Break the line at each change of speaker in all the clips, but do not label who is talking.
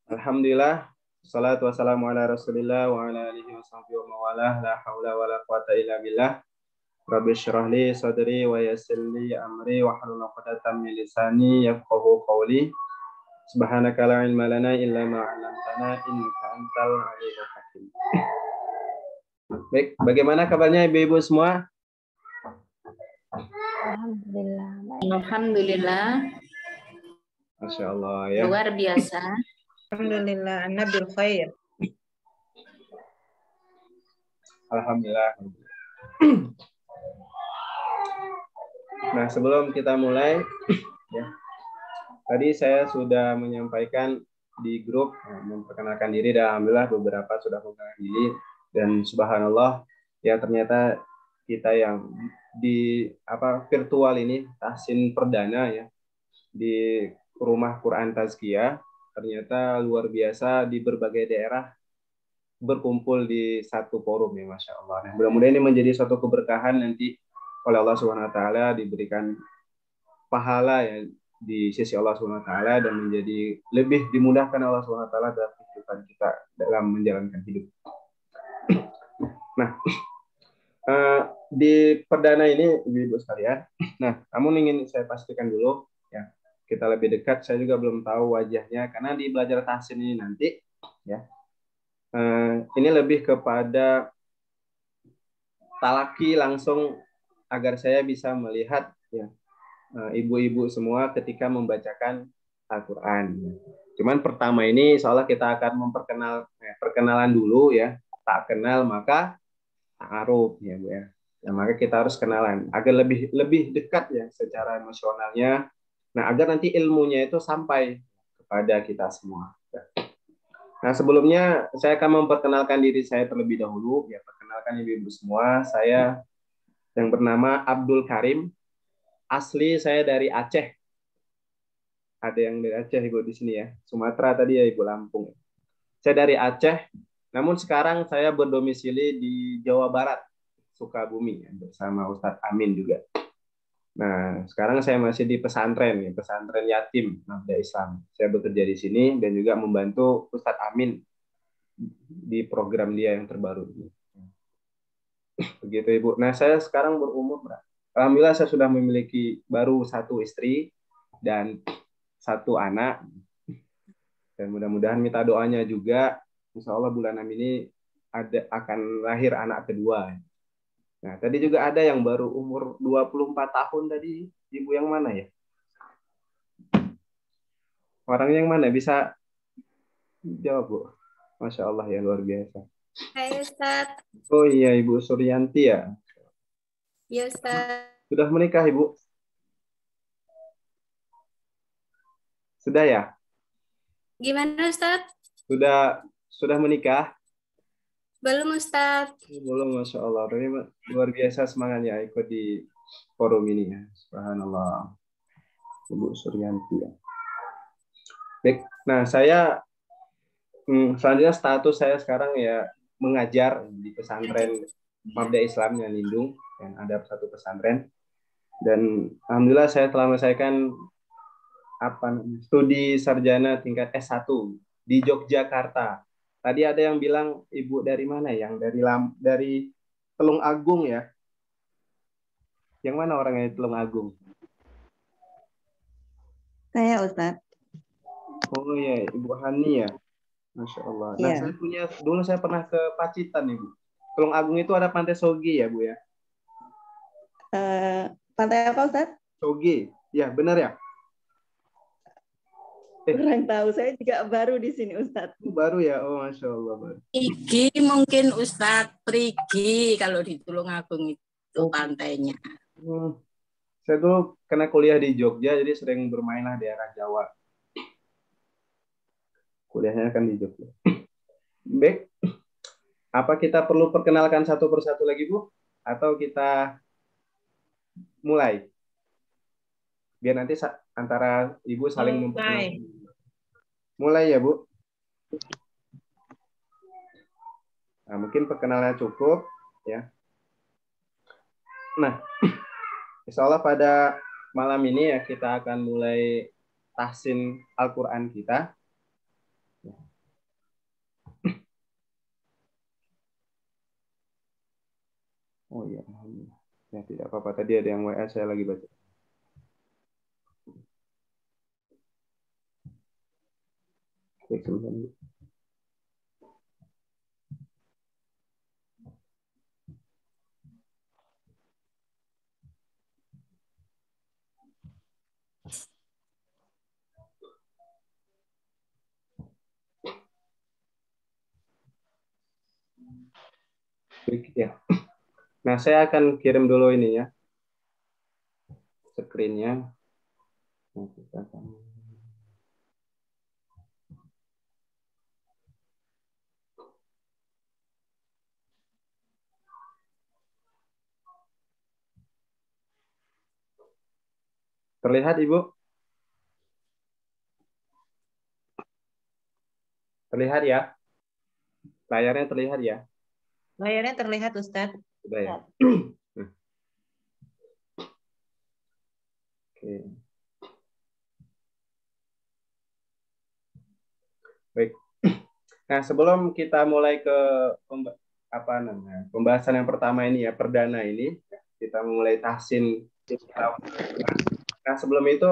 Alhamdulillah, salatu wassalamu ala Rasulillah wa ala alihi wa sahbihi wa mawalah, la haula wa la quwata illa billah. Rabbi syrah li sadri wa yassir li amri wa hlul 'uqdatam min lisani yafqahu qawli. Subhanaka la ilma lana illa ma 'allamtana innaka antal alimul hakim. Baik, bagaimana kabarnya ibu-ibu semua?
Alhamdulillah.
Alhamdulillah.
Masya Allah ya.
Luar biasa.
Alhamdulillah, Nabil khair.
Alhamdulillah. Nah, sebelum kita mulai, ya, tadi saya sudah menyampaikan di grup memperkenalkan diri dan alhamdulillah beberapa sudah memperkenalkan diri dan subhanallah ya ternyata kita yang di virtual ini tahsin perdana ya di rumah Quran Tazkiyah ternyata luar biasa di berbagai daerah berkumpul di satu forum ya Masya Allah. Nah, mudah-mudahan ini menjadi suatu keberkahan nanti oleh Allah Subhanahu Wa Taala diberikan pahala ya di sisi Allah Subhanahu Wa Taala dan menjadi lebih dimudahkan Allah Subhanahu Wa Taala dalam kehidupan kita dalam menjalankan hidup. Nah, di perdana ini ibu-ibu sekalian. Nah, namun ingin saya pastikan dulu ya kita lebih dekat. Saya juga belum tahu wajahnya karena di belajar tahsin ini nanti ya. Ini lebih kepada talaki langsung agar saya bisa melihat ya ibu-ibu semua ketika membacakan Al-Quran. Cuman pertama ini seolah kita akan perkenalan dulu ya. Tak kenal maka ta'aruf ya Bu ya. Nah, maka kita harus kenalan agar lebih dekat ya secara emosionalnya. Nah, agar nanti ilmunya itu sampai kepada kita semua. Nah, sebelumnya saya akan memperkenalkan diri saya terlebih dahulu. Ya, perkenalkan ibu-ibu semua. Saya yang bernama Abdul Karim. Asli saya dari Aceh. Ada yang dari Aceh Ibu di sini ya. Sumatera tadi ya Ibu Lampung. Saya dari Aceh. Namun sekarang saya berdomisili di Jawa Barat, Sukabumi ya, bersama Ustadz Amin juga. Nah, sekarang saya masih di pesantren ya, pesantren yatim Nafda Islam. Saya bekerja di sini dan juga membantu Ustadz Amin di program dia yang terbaru. Begitu Ibu. Nah, saya sekarang berumur alhamdulillah saya sudah memiliki baru satu istri dan satu anak. Dan mudah-mudahan minta doanya juga. Insya Allah bulan 6 ini akan lahir anak kedua. Nah, tadi juga ada yang baru umur 24 tahun tadi. Ibu yang mana ya? Orang yang mana? Bisa jawab, Bu? Masya Allah ya, luar biasa.
Hai Ustaz.
Oh iya, Ibu Suryanti ya?
Iya Ustaz.
Sudah menikah, Ibu? Sudah ya?
Gimana Ustaz?
Sudah menikah?
Belum Ustaz.
Belum, Masya Allah. Ini luar biasa semangatnya ikut di forum ini ya. Subhanallah. Ibu Suryanti ya. Baik. Nah, saya selanjutnya status saya sekarang ya mengajar di pesantren Mabda Islamnya Lindung dan ada satu pesantren. Dan alhamdulillah saya telah menyelesaikan studi sarjana tingkat S1 di Yogyakarta. Tadi ada yang bilang Ibu dari mana? Yang dari Telung Agung ya. Yang mana orangnya Telung Agung?
Saya Ustaz.
Oh iya, Ibu Hani ya. Masya Allah. Nah,
Ya.
dulu saya pernah ke Pacitan Ibu. Telung Agung itu ada Pantai Sogi ya Bu ya?
Pantai apa Ustaz?
Sogi. Ya, benar ya?
Kurang tahu, saya juga baru di sini Ustaz.
Baru ya? Oh, Masya Allah. Baru.
Prigi mungkin Ustaz, Prigi kalau di Tulungagung itu pantainya.
Saya dulu kena kuliah di Jogja, jadi sering bermainlah di daerah Jawa. Kuliahnya kan di Jogja. Baik. Apa kita perlu perkenalkan satu persatu lagi, Bu? Atau kita mulai? Biar nanti antara Ibu saling memperkenalkan. Mulai ya, Bu? Nah, mungkin perkenalannya cukup, ya. Nah, insya Allah pada malam ini ya kita akan mulai tahsin Al-Quran kita. Oh iya, alhamdulillah. Ya tidak apa-apa. Tadi ada yang WA, saya lagi baca. Baik, sebentar, Bu. Baik, ya. Nah, saya akan kirim dulu ini ya, screen-nya. Nah, kita akan... Terlihat, Ibu? Terlihat ya? Layarnya terlihat ya?
Layarnya terlihat, Ustadz.
Sudah ya? Nah, oke. Baik. Nah, sebelum kita mulai ke pembahasan yang pertama ini ya, perdana ini, kita mulai tahsin. Nah, sebelum itu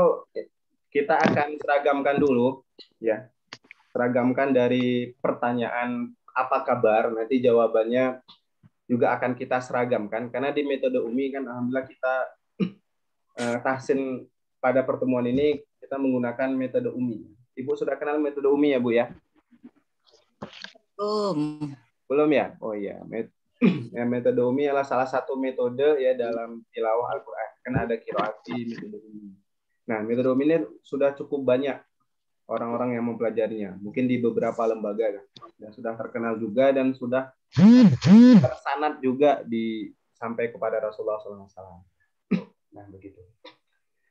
kita akan seragamkan dulu ya, seragamkan dari pertanyaan apa kabar, nanti jawabannya juga akan kita seragamkan karena di metode UMI kan alhamdulillah kita tahsin pada pertemuan ini kita menggunakan metode UMI. Ibu sudah kenal metode UMI ya, Bu ya? Belum ya? Oh iya, metode UMI adalah salah satu metode ya dalam tilawah Al-Qur'an. Kan ada qiraati, metode UMI. Nah, metode UMI ini sudah cukup banyak orang-orang yang mempelajarinya. Mungkin di beberapa lembaga dan sudah terkenal juga dan sudah tersanad juga sampai kepada Rasulullah SAW. Nah, begitu.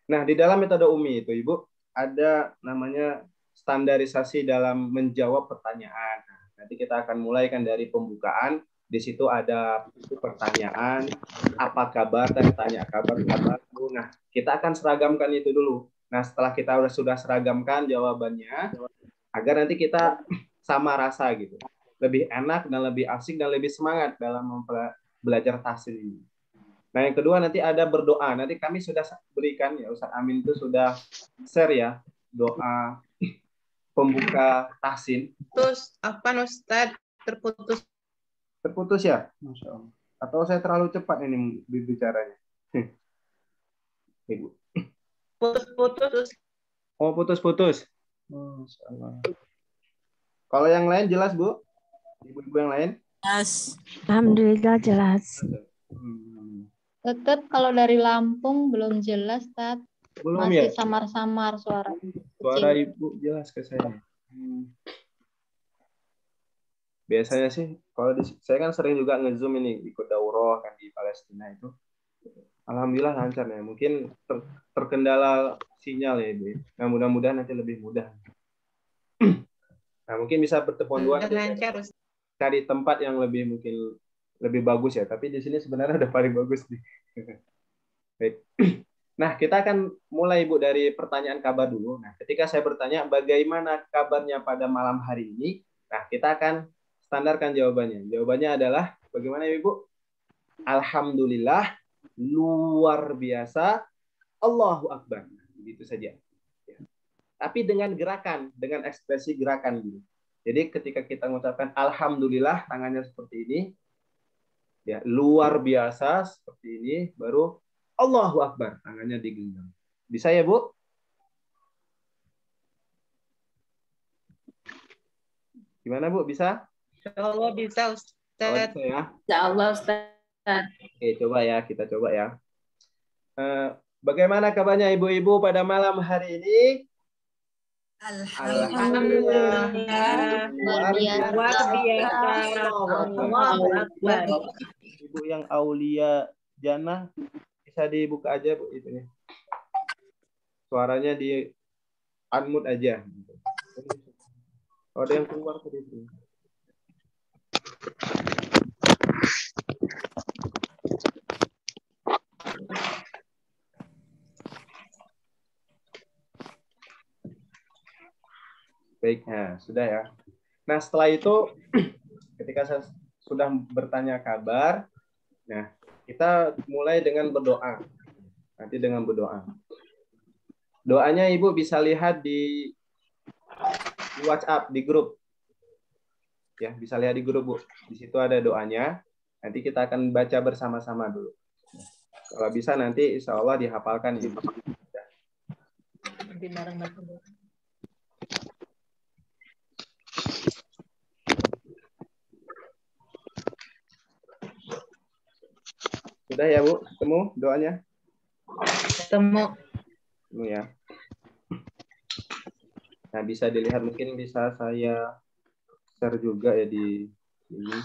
Nah, di dalam metode UMI itu, Ibu, ada namanya standarisasi dalam menjawab pertanyaan. Nah, nanti kita akan mulaikan dari pembukaan. Di situ ada pertanyaan, apa kabar, dan tanya kabar. Nah, kita akan seragamkan itu dulu. Nah, setelah kita sudah seragamkan jawabannya, agar nanti kita sama rasa gitu. Lebih enak dan lebih asik dan lebih semangat dalam belajar tahsin ini. Nah, yang kedua nanti ada berdoa. Nanti kami sudah berikan ya, Ustaz Amin itu sudah share ya doa pembuka tahsin.
Terus apa, Ustadz? Terputus.
Terputus ya? Masya Allah. Atau saya terlalu cepat ini bicaranya? Ibu.
Putus-putus.
Oh, putus-putus. Masya Allah. Kalau yang lain jelas, Bu? Ibu-ibu yang lain?
Yes.
Alhamdulillah jelas.
Tetap kalau dari Lampung belum jelas, Tat.
Belum
Masih
ya?
samar-samar suara.
Suara Ibu jelas ke saya. Biasanya sih, kalau saya kan sering juga nge-zoom ini, ikut daurah kan di Palestina itu. Alhamdulillah lancar ya. Mungkin terkendala sinyal ya Ibu. Nah, mudah-mudahan nanti lebih mudah. Nah, mungkin bisa bertepun dua.
Lancar, Ustadz.
Cari tempat yang lebih mungkin lebih bagus ya. Tapi di sini sebenarnya udah paling bagus nih. Baik. Nah, kita akan mulai Ibu dari pertanyaan kabar dulu. Nah, ketika saya bertanya bagaimana kabarnya pada malam hari ini, nah kita akan standarkan jawabannya. Jawabannya adalah bagaimana Ibu? Alhamdulillah, luar biasa, Allahu Akbar. Begitu saja. Ya. Tapi dengan gerakan, dengan ekspresi gerakan gitu. Jadi ketika kita mengucapkan Alhamdulillah, tangannya seperti ini, ya luar biasa seperti ini, baru Allahu Akbar, tangannya digenggam. Bisa ya, Bu? Gimana, Bu? Bisa?
Insyaallah bisa, Ustadz.
Oh, bisa ya?
Insyaallah, Ustaz.
Oke, coba ya, kita coba ya. Bagaimana kabarnya ibu-ibu pada malam hari ini?
Alhamdulillah.
Luar biasa.
Allahu Akbar.
Ibu yang Aulia Jannah, bisa dibuka aja Bu itunya. Suaranya di unmute aja. Oh, ada yang keluar tadi. Baik, nah, sudah ya. Nah, setelah itu ketika saya sudah bertanya kabar, nah, kita mulai dengan berdoa. Nanti dengan berdoa. Doanya Ibu bisa lihat di WhatsApp, di grup. Ya, bisa lihat di grup, Bu. Di situ ada doanya. Nanti kita akan baca bersama-sama dulu. Kalau bisa nanti insya Allah dihafalkan. Ibu. Sudah ya, Bu? Ketemu doanya?
Ketemu.
Ketemu ya. Nah, bisa dilihat, mungkin bisa saya share juga ya di sini.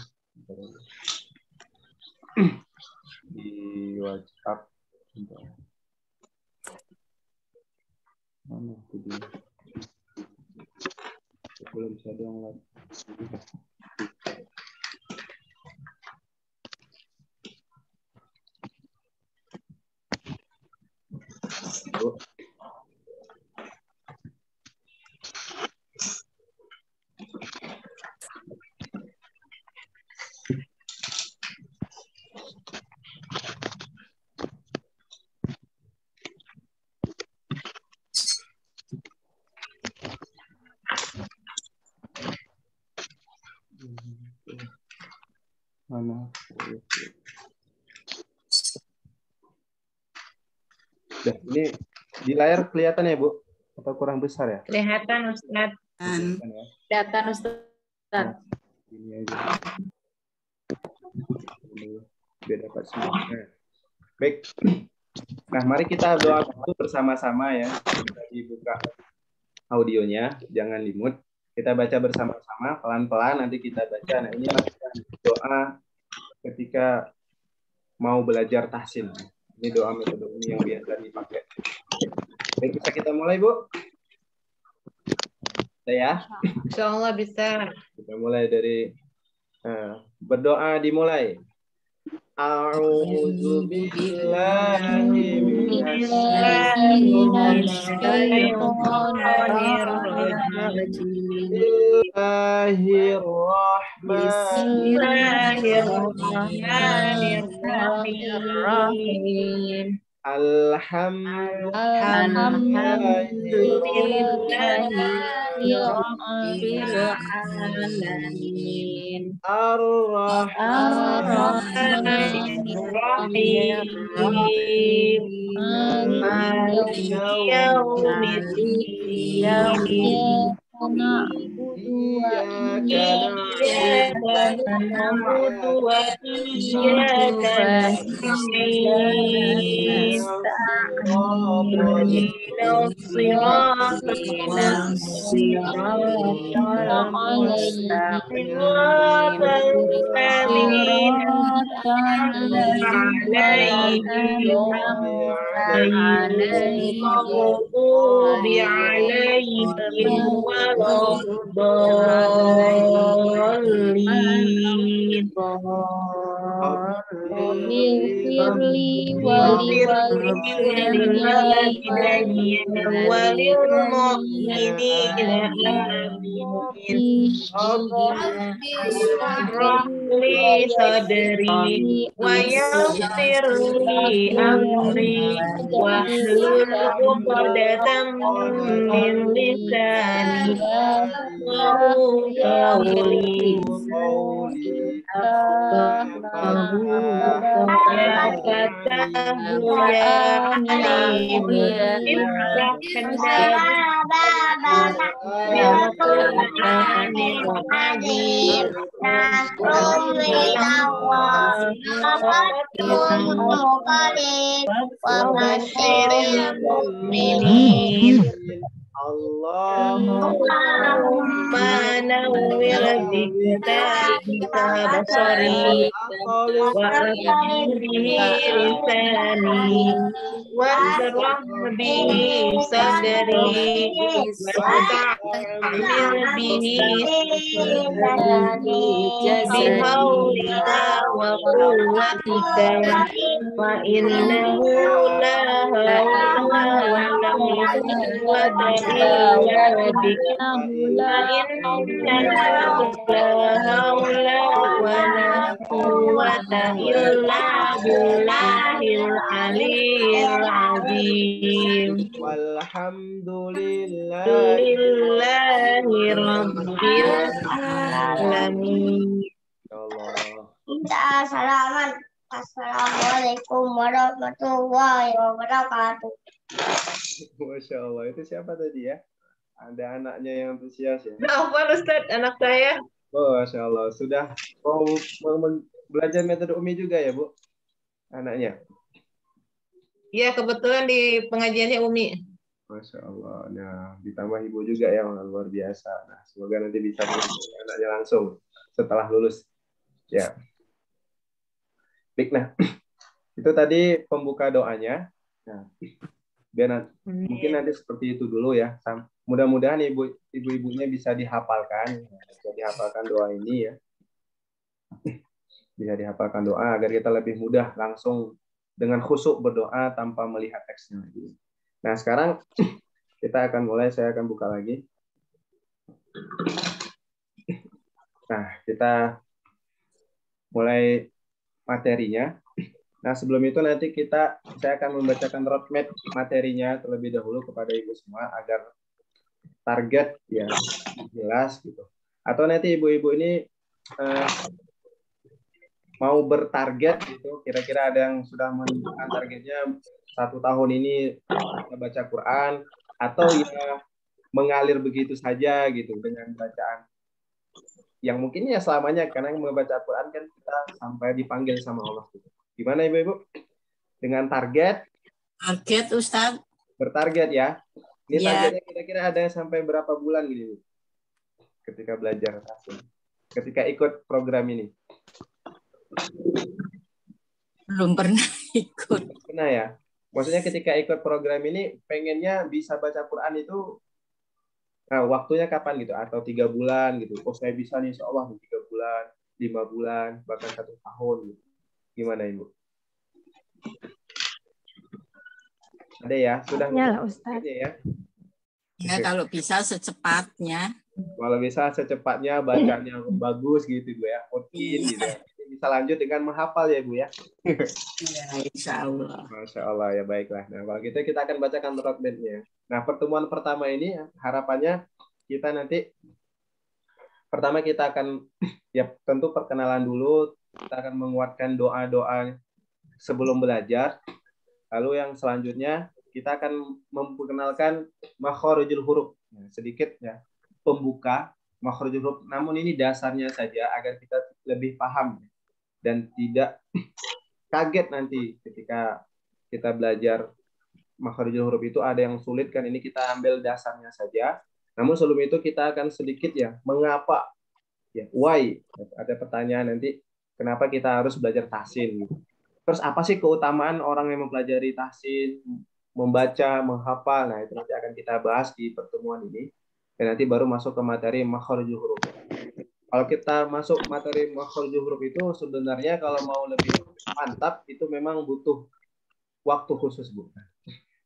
Di WhatsApp. Mana itu dia? Belum bisa download. Mana? Nah, ini di layar kelihatan ya, Bu? Atau kurang besar ya?
Kelihatan, Ustaz.
Kelihatan Ustaz.
Ini aja. Biar dapat semua. Baik. Nah, mari kita doa dulu bersama-sama ya. Kita dibuka audionya, jangan di-mute. Kita baca bersama-sama, pelan-pelan nanti kita baca. Nah, ini doa ketika mau belajar tahsin. Ini doa metode ini yang biasa dipakai. Baik, bisa kita mulai, Bu? Bisa ya?
Insya Allah bisa.
Kita mulai dari berdoa dimulai. A'udzu billahi
Bismillahirrahmanirrahim.
Alhamdulillahirrahmanirrahim.
Ar-Rahmanir-Rahim. Maliki yaumiddin. Iyyaka na'budu wa iyyaka nasta'in. Ihdinas siratal sadri wa yassir li amri wahlul 'uqdatam min lisani yafqahu qawli. Ya Fatahu ya Alim iftah Allahumma nawwir bika basari wa bihi lisani wa shrah bihi sadri wa ta'mir bihi bihaulika wa quwwatika wa innahu la haula wa la quwwata illa billah wa innahu la haula wa la quwwata illa billahil aliyyil azim.
Walhamdulillahi
Lillahi rabbil alamin.
Allah.
Assalamualaikum warahmatullahi wabarakatuh.
Masya Allah, itu siapa tadi ya? Ada anaknya yang antusias ya?
Maafkan Ustaz, anak saya.
Oh, Masya Allah, sudah mau belajar metode Umi juga ya, Bu? Anaknya?
Ya, kebetulan di pengajiannya Umi.
Masya Allah, nah ditambah Ibu juga yang luar biasa. Nah, semoga nanti bisa mengajar anaknya langsung setelah lulus. Ya. Baik, nah, itu tadi pembuka doanya. Nah, mungkin nanti seperti itu dulu ya. Mudah-mudahan ibu-ibunya bisa dihafalkan doa ini ya. Bisa dihafalkan doa agar kita lebih mudah langsung dengan khusyuk berdoa tanpa melihat teksnya lagi. Nah, sekarang kita akan mulai, saya akan buka lagi. Nah, kita mulai materinya. Nah, sebelum itu nanti saya akan membacakan roadmap materinya terlebih dahulu kepada ibu semua agar target ya jelas gitu. Atau nanti ibu-ibu ini mau bertarget gitu, kira-kira ada yang sudah menentukan targetnya 1 tahun ini baca Quran, atau ya mengalir begitu saja gitu dengan bacaan yang mungkin ya selamanya, karena membaca Quran kan kita sampai dipanggil sama Allah gitu. Gimana ibu-ibu? Dengan target?
Target Ustaz.
Bertarget ya. Ini
Ya.
targetnya kira-kira ada sampai berapa bulan gitu ketika belajar, ketika ikut program ini?
Belum pernah ikut.
Pernah ya? Maksudnya ketika ikut program ini pengennya bisa baca Quran itu waktunya kapan gitu? Atau 3 bulan gitu? Oh, saya bisa nih insya Allah 3 bulan, 5 bulan, bahkan 1 tahun gitu. Gimana Ibu? Ada ya? Sudah
Ya, Ustaz.
ya?
Ya, kalau bisa secepatnya.
Kalau bisa secepatnya, bacanya bagus gitu Bu ya. Mungkin gitu ya. Bisa lanjut dengan menghafal ya Bu ya.
Ya, insya Allah.
Masya Allah ya, baiklah. Nah, kalau gitu kita akan bacakan roadmap-nya. Nah, pertemuan pertama ini harapannya kita nanti pertama kita akan ya tentu perkenalan dulu, kita akan menguatkan doa-doa sebelum belajar. Lalu yang selanjutnya kita akan memperkenalkan makharijul huruf. Sedikit ya pembuka makharijul huruf, namun ini dasarnya saja agar kita lebih paham dan tidak kaget nanti ketika kita belajar makharijul huruf itu ada yang sulit kan, ini kita ambil dasarnya saja. Namun sebelum itu kita akan sedikit ya mengapa ya, why, ada pertanyaan nanti kenapa kita harus belajar tahsin gitu. Terus apa sih keutamaan orang yang mempelajari tahsin, membaca, menghafal? Nah, itu nanti akan kita bahas di pertemuan ini. Dan nanti baru masuk ke materi makharijul huruf. Kalau kita masuk materi makharijul huruf itu sebenarnya kalau mau lebih mantap itu memang butuh waktu khusus, Bu.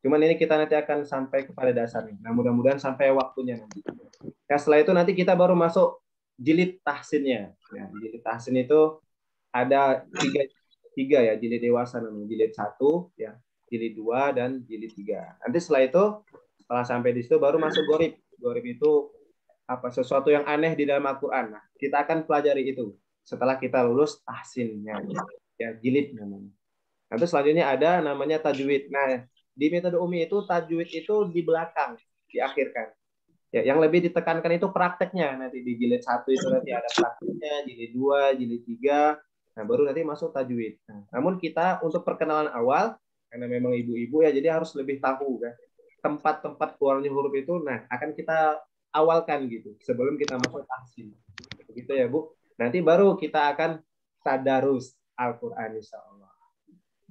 Cuman ini kita nanti akan sampai kepada dasarnya. Nah, mudah-mudahan sampai waktunya nanti. Nah, setelah itu nanti kita baru masuk jilid tahsinnya. Nah, jilid tahsin itu ada tiga ya, jilid dewasa namanya. Jilid 1 ya, jilid 2 dan jilid 3. Nanti setelah itu, setelah sampai di situ baru masuk gorib. Gorib itu apa, sesuatu yang aneh di dalam Al-Quran. Nah, kita akan pelajari itu setelah kita lulus tahsinnya. Ya, jilid namanya. Nanti selanjutnya ada namanya tajwid. Nah, di metode Umi itu tajwid itu di belakang, diakhirkan. Ya, yang lebih ditekankan itu prakteknya. Nanti di jilid 1 itu nanti ada prakteknya, jilid 2, jilid 3. Nah, baru nanti masuk tajwid. Nah, namun kita untuk perkenalan awal, karena memang ibu-ibu ya, jadi harus lebih tahu kan tempat-tempat keluarnya huruf itu. Nah, akan kita awalkan gitu sebelum kita masuk tahsin. Begitu ya, Bu. Nanti baru kita akan tadarus Al-Qur'an insyaallah.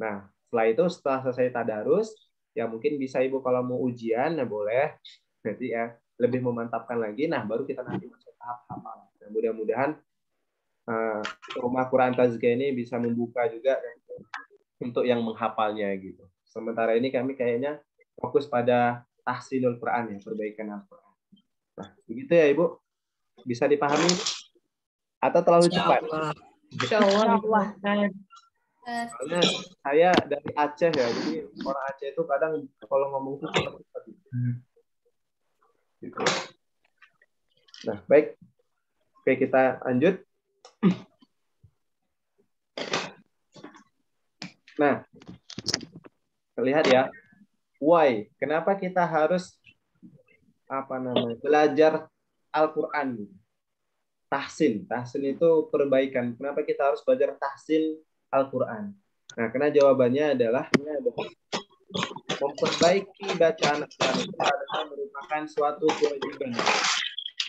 Nah, setelah selesai tadarus, ya mungkin bisa Ibu kalau mau ujian, ya boleh. Nanti ya lebih memantapkan lagi. Nah, baru kita nanti masuk tahap hafal. Nah, mudah-mudahan Rumah Quran Tazkiyah ini bisa membuka juga untuk yang menghafalnya gitu. Sementara ini kami kayaknya fokus pada tahsinul Quran ya, perbaikan Al-Quran. Nah, begitu ya Ibu? Bisa dipahami atau terlalu cepat?
Insya Allah.
Soalnya saya dari Aceh ya, jadi orang Aceh itu kadang kalau ngomong itu cepat-cepat. Gitu. Nah, baik. Oke, kita lanjut. Nah, terlihat ya, why? Kenapa kita harus belajar Al-Quran? Tahsin itu perbaikan. Kenapa kita harus belajar tahsin Al-Quran? Nah, karena jawabannya adalah memperbaiki bacaan Al-Quran itu adalah merupakan suatu kewajiban.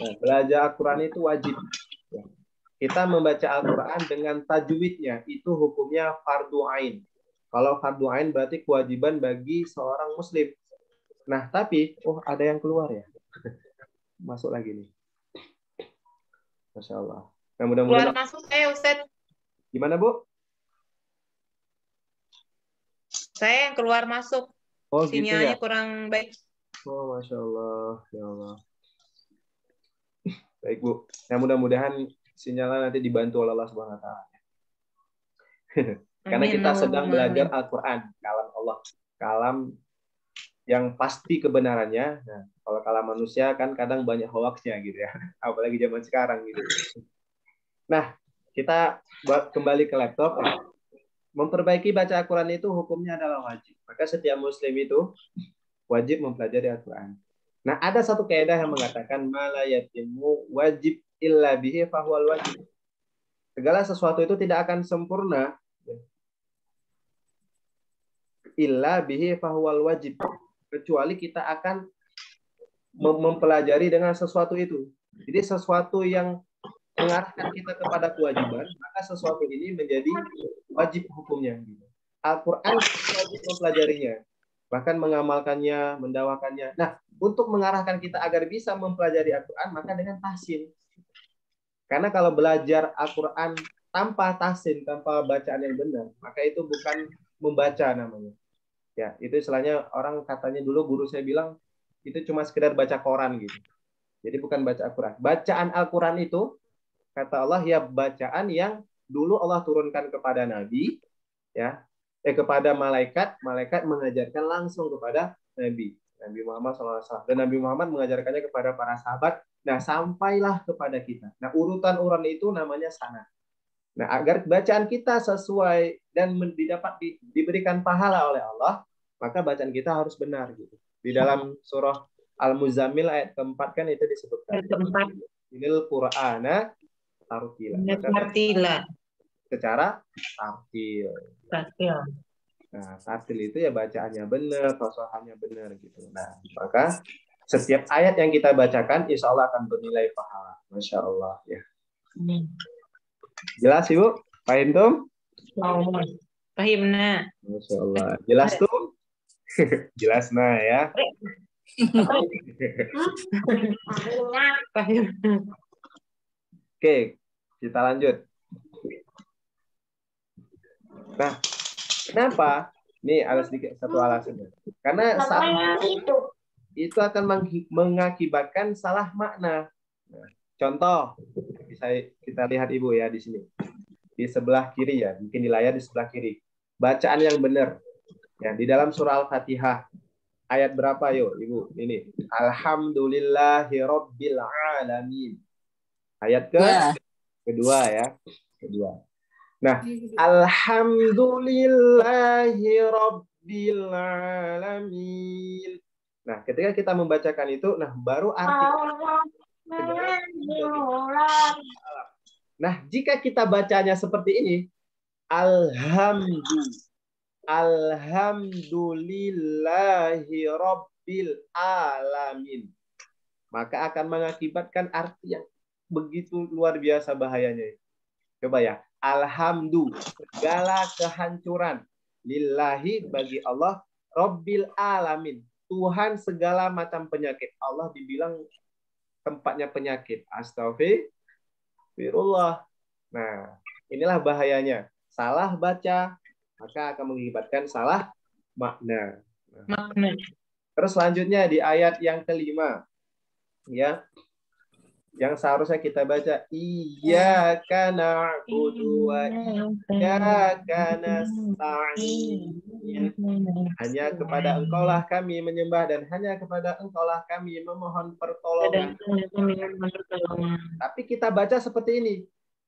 Nah, belajar Al-Quran itu wajib. Kita membaca Al-Quran dengan tajwidnya, itu hukumnya fardu ain. Kalau fardu ain berarti kewajiban bagi seorang muslim. Nah, tapi, ada yang keluar ya. Masuk lagi nih. Masya Allah. Nah, mudah-mudahan.
Keluar masuk saya, Ustaz.
Gimana, Bu?
Saya yang keluar masuk.
Oh, gitu
Sinyalnya
ya?
kurang baik.
Oh, Masya Allah. Ya Allah. Baik, Bu. Nah, mudah-mudahan sinyalnya nanti dibantu oleh Allah Subhanahu wa Ta'ala. Karena kita sedang belajar Al-Quran, kalam Allah. Kalam yang pasti kebenarannya. Nah, kalau kalam manusia kan kadang banyak hoaxnya gitu ya. Apalagi zaman sekarang gitu. Nah, kita kembali ke laptop. Memperbaiki baca Al-Quran itu hukumnya adalah wajib. Maka setiap muslim itu wajib mempelajari Al-Quran. Nah, ada satu kaidah yang mengatakan mala yatimu wajib illa bihi fahuwal wajib. Segala sesuatu itu tidak akan sempurna illa bihi fahuwal wajib. Kecuali kita akan mempelajari dengan sesuatu itu. Jadi sesuatu yang mengarahkan kita kepada kewajiban, maka sesuatu ini menjadi wajib hukumnya. Al-Quran wajib mempelajarinya, bahkan mengamalkannya, mendawakannya. Nah, untuk mengarahkan kita agar bisa mempelajari Al-Quran, maka dengan tahsin. Karena kalau belajar Al-Quran tanpa tahsin, tanpa bacaan yang benar, maka itu bukan membaca namanya. Ya, itu istilahnya orang katanya dulu guru saya bilang itu cuma sekedar baca koran gitu. Jadi bukan baca Al-Quran. Bacaan Al-Quran itu kata Allah ya bacaan yang dulu Allah turunkan kepada Nabi, ya, kepada malaikat mengajarkan langsung kepada Nabi Muhammad SAW. Dan Nabi Muhammad mengajarkannya kepada para sahabat. Nah, sampailah kepada kita. Nah, urutan itu namanya sanad. Nah, agar bacaan kita sesuai dan diberikan pahala oleh Allah, maka bacaan kita harus benar gitu. Di dalam surah Al-Muzammil ayat keempat kan itu disebutkan. Inil Qur'ana tartila. Secara tartil. Nah, tartil itu ya bacaannya benar, fasahannya benar gitu. Nah, maka setiap ayat yang kita bacakan insya Allah akan bernilai pahala. Masya Allah ya. Jelas Ibu? Paham tuh?
Pahimna.
Masya Allah. Jelas tuh? Jelas nah ya. Oke, kita lanjut. Nah, kenapa? Ini ada sedikit satu alasannya. Karena saat itu akan mengakibatkan salah makna. Nah, contoh, bisa kita lihat Ibu ya di sini. Di sebelah kiri ya, mungkin di layar di sebelah kiri. Bacaan yang benar. Ya, di dalam surah Al-Fatihah. Ayat berapa yuk Ibu? Ini. Alhamdulillahirabbil alamin. Ayat kedua ya. Kedua. Nah, alhamdulillahirabbil alamin. Nah, ketika kita membacakan itu, nah baru arti. Nah, jika kita bacanya seperti ini, alhamdulillahirabbil alamin, maka akan mengakibatkan arti yang begitu luar biasa bahayanya. Coba ya, segala kehancuran, lillahi bagi Allah, rabbil alamin, Tuhan segala macam penyakit. Allah dibilang tempatnya penyakit. Astagfirullah. Nah, inilah bahayanya. Salah baca maka akan mengakibatkan salah makna. Nah,
Makna.
terus selanjutnya di ayat yang kelima, ya, yang seharusnya kita baca iyyaka na'budu wa iyyaka nasta'in. Hanya kepada Engkaulah kami menyembah dan hanya kepada Engkaulah kami memohon pertolongan. Tapi kita baca seperti ini.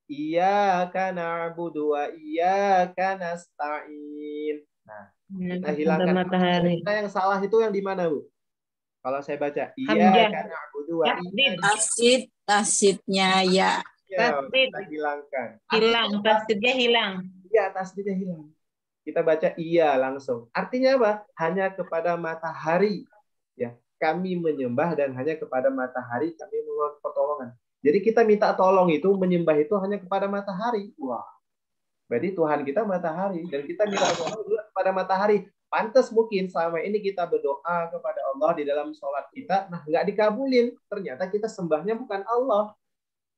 Iyyaka na'budu wa iyyaka nasta'in. Nah, kita hilangkan
Matahari.
kita yang salah itu yang di mana, Bu? Kalau saya baca
Hamzah.
iyyaka na'budu wa
Tasdid.
Tasdidnya ya.
iyyaka,
Tasdid.
kita hilangkan.
Hilang. Tasdidnya hilang.
Iya, tasdidnya hilang. Kita baca iya langsung. Artinya apa? Hanya kepada matahari ya kami menyembah dan hanya kepada matahari kami memohon pertolongan. Jadi kita minta tolong itu menyembah itu hanya kepada matahari. Wah. Berarti Tuhan kita matahari dan kita minta tolong juga kepada matahari. Pantas mungkin selama ini kita berdoa kepada Allah di dalam sholat kita, nah nggak dikabulin. Ternyata kita sembahnya bukan Allah.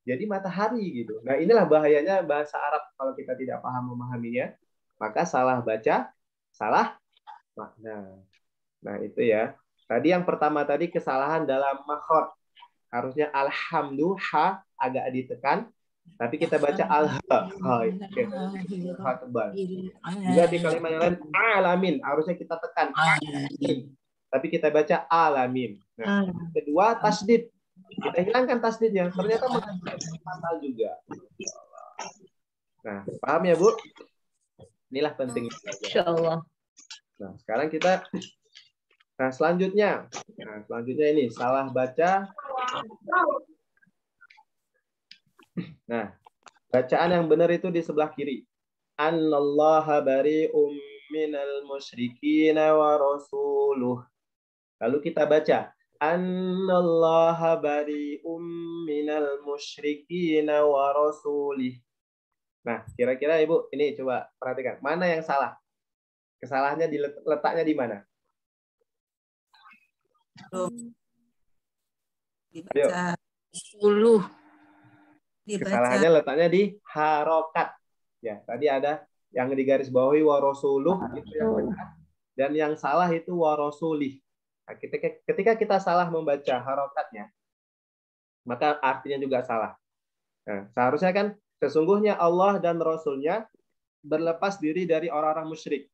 Jadi matahari gitu. Nah inilah bahayanya bahasa Arab kalau kita tidak paham memahaminya. Maka salah baca, salah makna. Nah itu ya. Tadi yang pertama tadi kesalahan dalam makhraj. Harusnya alhamdulillah agak ditekan. Tapi kita baca ha tebal. Juga di kalimat yang lain alamin harusnya kita tekan alamin. Tapi kita baca alamin. Nah, kedua tasdid. Kita hilangkan tasdidnya. Ternyata menghasilkan fatal juga. Nah, paham ya, Bu? Inilah pentingnya.
Insyaallah.
Nah, sekarang kita selanjutnya. Nah, selanjutnya ini salah baca. Nah, bacaan yang benar itu di sebelah kiri. Annallaha bari'um minal musyrikin wa rasuluh. Lalu kita baca Annallaha bari'um minal musyrikin wa rasulih. Nah, kira-kira Ibu ini coba perhatikan mana yang salah? Kesalahannya letaknya di mana?
Dibaca 10.
Kesalahannya letaknya di harokat. Ya, tadi ada yang di garis bawahi wa rasuluh itu yang benar dan yang salah itu wa rasulih. Nah, ketika kita salah membaca harokatnya, maka artinya juga salah. Nah, seharusnya kan sesungguhnya Allah dan Rasulnya berlepas diri dari orang-orang musyrik.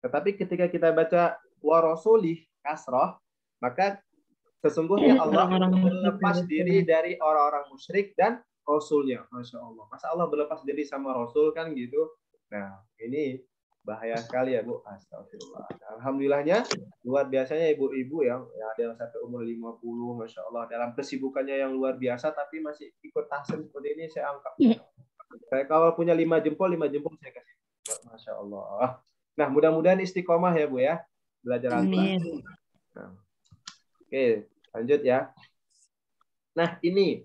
Tetapi ketika kita baca wa rasulih kasroh, maka sesungguhnya Allah berlepas diri dari orang-orang musyrik dan Rasulnya. Masya Allah. Masa Allah berlepas diri sama Rasul kan gitu. Nah, ini bahaya sekali ya, Bu. Astagfirullah. Alhamdulillahnya, luar biasanya ibu-ibu yang ada yang sampai umur 50, Masya Allah. Dalam kesibukannya yang luar biasa, tapi masih ikut tahsin seperti ini, saya angkat. Saya kalau punya 5 jempol saya kasih. Masya Allah. Nah, mudah-mudahan istiqomah ya, Bu ya. Belajar Al-Quran. Nah. Oke, lanjut ya. Nah, ini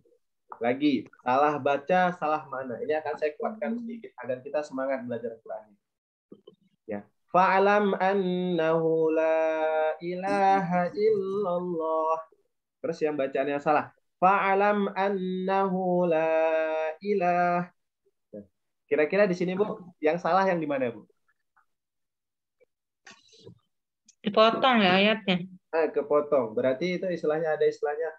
lagi salah baca, salah mana. Ini akan saya kuatkan sedikit agar kita semangat belajar Al-Quran. Ya. Fa'alam annahu la ilaha illallah. Terus yang bacaannya salah. Fa'alam annahu la ilah. Kira-kira di sini, Bu, yang salah yang di mana, Bu?
Dipotong ya ayatnya.
Kepotong. Berarti itu istilahnya ada istilahnya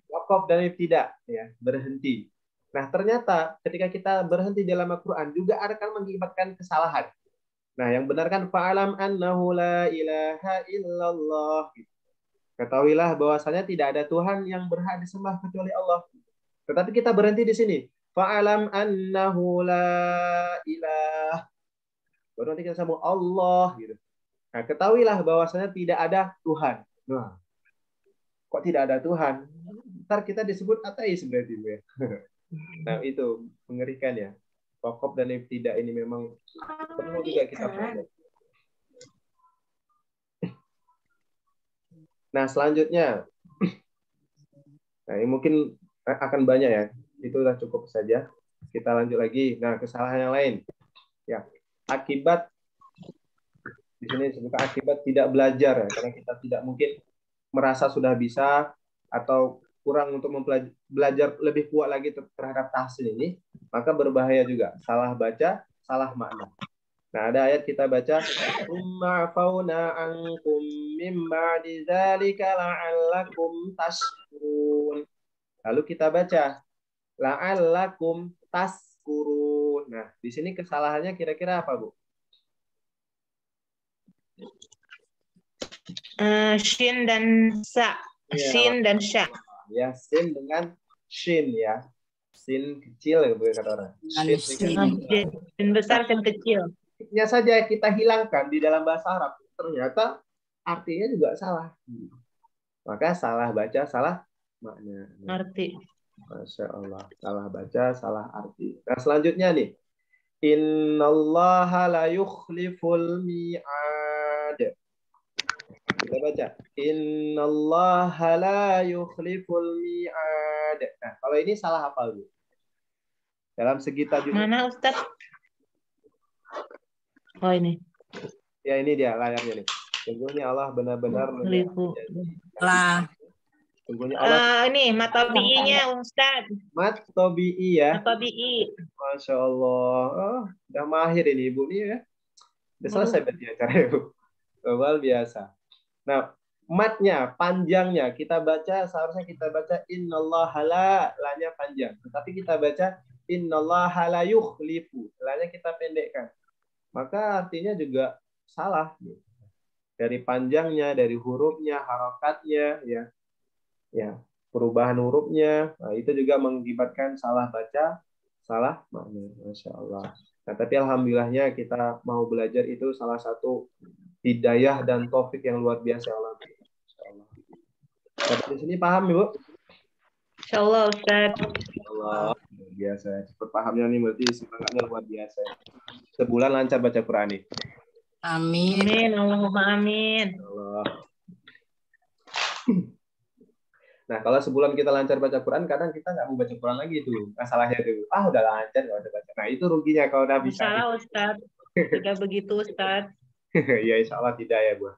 wakaf dan ibtida, ya, berhenti. Nah, ternyata ketika kita berhenti dalam Al-Quran juga akan mengakibatkan kesalahan. Nah, yang benar kan fa'alam annahu la ilaha illallah. Ketahuilah bahwasanya tidak ada Tuhan yang berhak disembah kecuali Allah. Tetapi kita berhenti di sini. Fa'alam annahu la ilah. Baru nanti kita sambung Allah gitu. Nah, ketahuilah bahwasanya tidak ada Tuhan. Nah, kok tidak ada Tuhan? Ntar kita disebut ateis berarti, Bu ya. Nah, itu mengerikan ya. Wakaf dan ibtidah ini memang perlu juga kita pelajari. Nah, selanjutnya. Nah, ini mungkin akan banyak ya. Itulah cukup saja. Kita lanjut lagi. Nah, kesalahan yang lain. Ya, akibat di sini disebutkan akibat tidak belajar ya, karena kita tidak mungkin merasa sudah bisa atau kurang untuk belajar lebih kuat lagi terhadap tahsin ini, maka berbahaya juga. Salah baca, salah makna. Nah, ada ayat kita baca, "Tsumma afauna ankum mim ba'di dzalika la'allakum tashkurun." Lalu kita baca, "La'allakum tashkurun." Nah, di sini kesalahannya kira-kira apa, Bu?
Shin dan sa.
Iya.
Shin dan sya.
Ya, sin dengan shin ya. Sin kecil ya, kata orang.
Dengan
Shin
sin.
Shin besar, shin kecil.
dengan saja kita hilangkan di dalam bahasa Arab, ternyata artinya juga salah. Maka salah baca, salah makna.
Arti.
Masya Allah. Salah baca, salah arti. Nah, selanjutnya nih. Innallaha la yukhliful mi'ad. Kita baca. Innallaha la yukhliful mi'ad. Nah, kalau ini salah apa, Bu? Dalam segi tajwid.
Mana Ustaz? Oh ini.
Ya, ini dia layarnya nih. Sungguhnya Allah benar-benar
Liku.
Lah.
Sungguhnya Allah
Ini mata bi'inya Ustaz.
mat tobi'i ya.
Mata bi'i.
Masya Allah. Oh, udah mahir ini Ibu nih ya. Udah selesai berarti acara Ibu. Luar biasa. Nah, matnya, panjangnya kita baca, seharusnya kita baca innallaha la-nya panjang. Tetapi kita baca innallaha la yukhlifu. La-nya kita pendekkan. Maka artinya juga salah. Dari panjangnya, dari hurufnya, harokatnya, ya, perubahan hurufnya, nah, itu juga mengakibatkan salah baca, salah makna. Masya Allah. Nah, tapi alhamdulillahnya kita mau belajar itu salah satu hidayah dan taufik yang luar biasa Allah. Masya Allah. Nah, di sini paham Ibu?
Insyaallah Ustaz.
Allah, luar biasa. Cepat pahamnya nih berarti semangatnya luar biasa. Sebulan lancar baca Quran nih.
Amin.
Amin. Allahumma amin.
Allah. Nah, kalau sebulan kita lancar baca Quran, kadang kita nggak mau baca Quran lagi itu. Masalahnya itu. Ah, udah lancar, nggak usah baca. Nah, itu ruginya kalau udah bisa.
Salah Ustaz. Tidak begitu Ustaz.
Ya, insya Allah tidak ya, Bu.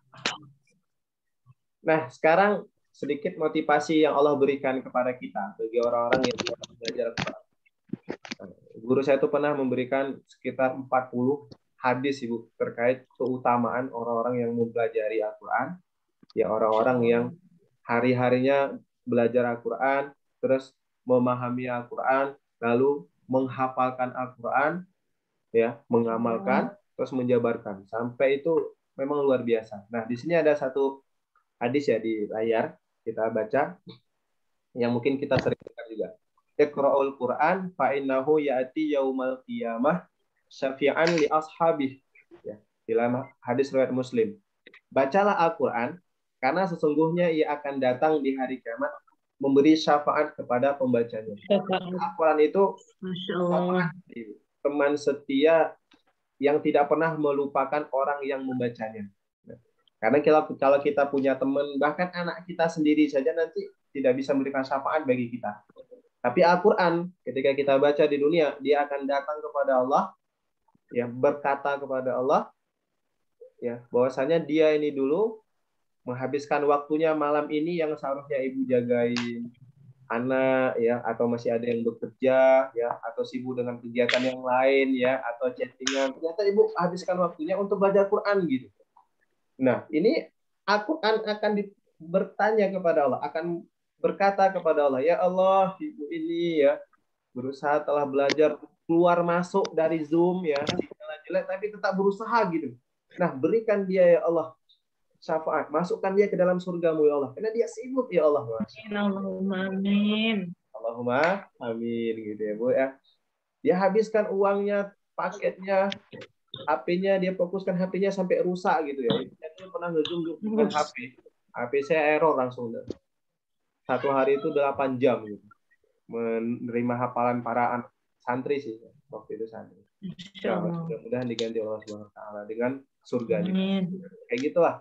Nah, sekarang sedikit motivasi yang Allah berikan kepada kita bagi orang-orang yang belajar Quran. Guru saya itu pernah memberikan sekitar 40 hadis, Ibu, terkait keutamaan orang-orang yang mempelajari Al-Quran. Ya, orang-orang yang hari-harinya belajar Al-Quran, terus memahami Al-Quran, lalu menghafalkan Al-Quran, ya, mengamalkan, terus menjabarkan. Sampai itu memang luar biasa. Nah, di sini ada satu hadis ya di layar, kita baca, yang mungkin kita sering dengar juga. Iqra'ul Quran fa'innahu ya'ti yaumal qiyamah syafi'an li ashabih. Ya, dalam hadis riwayat Muslim. Bacalah Al-Quran, karena sesungguhnya ia akan datang di hari kiamat memberi syafaat kepada pembacanya. Al-Quran itu
Masya Allah.
teman setia yang tidak pernah melupakan orang yang membacanya. Karena kalau kita punya teman, bahkan anak kita sendiri saja nanti tidak bisa memberikan syafaat bagi kita. Tapi Al-Quran, ketika kita baca di dunia, dia akan datang kepada Allah, ya, berkata kepada Allah, ya, bahwasanya dia ini dulu menghabiskan waktunya malam ini yang seharusnya ibu jagain anak, ya, atau masih ada yang bekerja, ya, atau sibuk dengan kegiatan yang lain, ya, atau chattingan. Ternyata ibu habiskan waktunya untuk belajar Quran gitu. Nah, ini Al-Quran akan bertanya kepada Allah, akan berkata kepada Allah, ya Allah, ibu ini ya berusaha telah belajar keluar masuk dari Zoom, ya, sinyalnya jelek tapi tetap berusaha gitu. Nah, berikan dia ya Allah syafaat, masukkan dia ke dalam surgamu ya Allah, karena dia sibuk ya Allah.
Allahumma amin.
Allahumma amin gitu ya Bu ya. Dia habiskan uangnya, paketnya, HP-nya, dia fokuskan HP-nya sampai rusak gitu ya. Saya dulu pernah nge-zoom dengan HP saya error langsung. Satu hari itu 8 jam gitu. Menerima hafalan para santri sih waktu itu santri. Nah, mudah-mudahan diganti Allah Subhanahu wa taala dengan surganya. Kayak gitulah.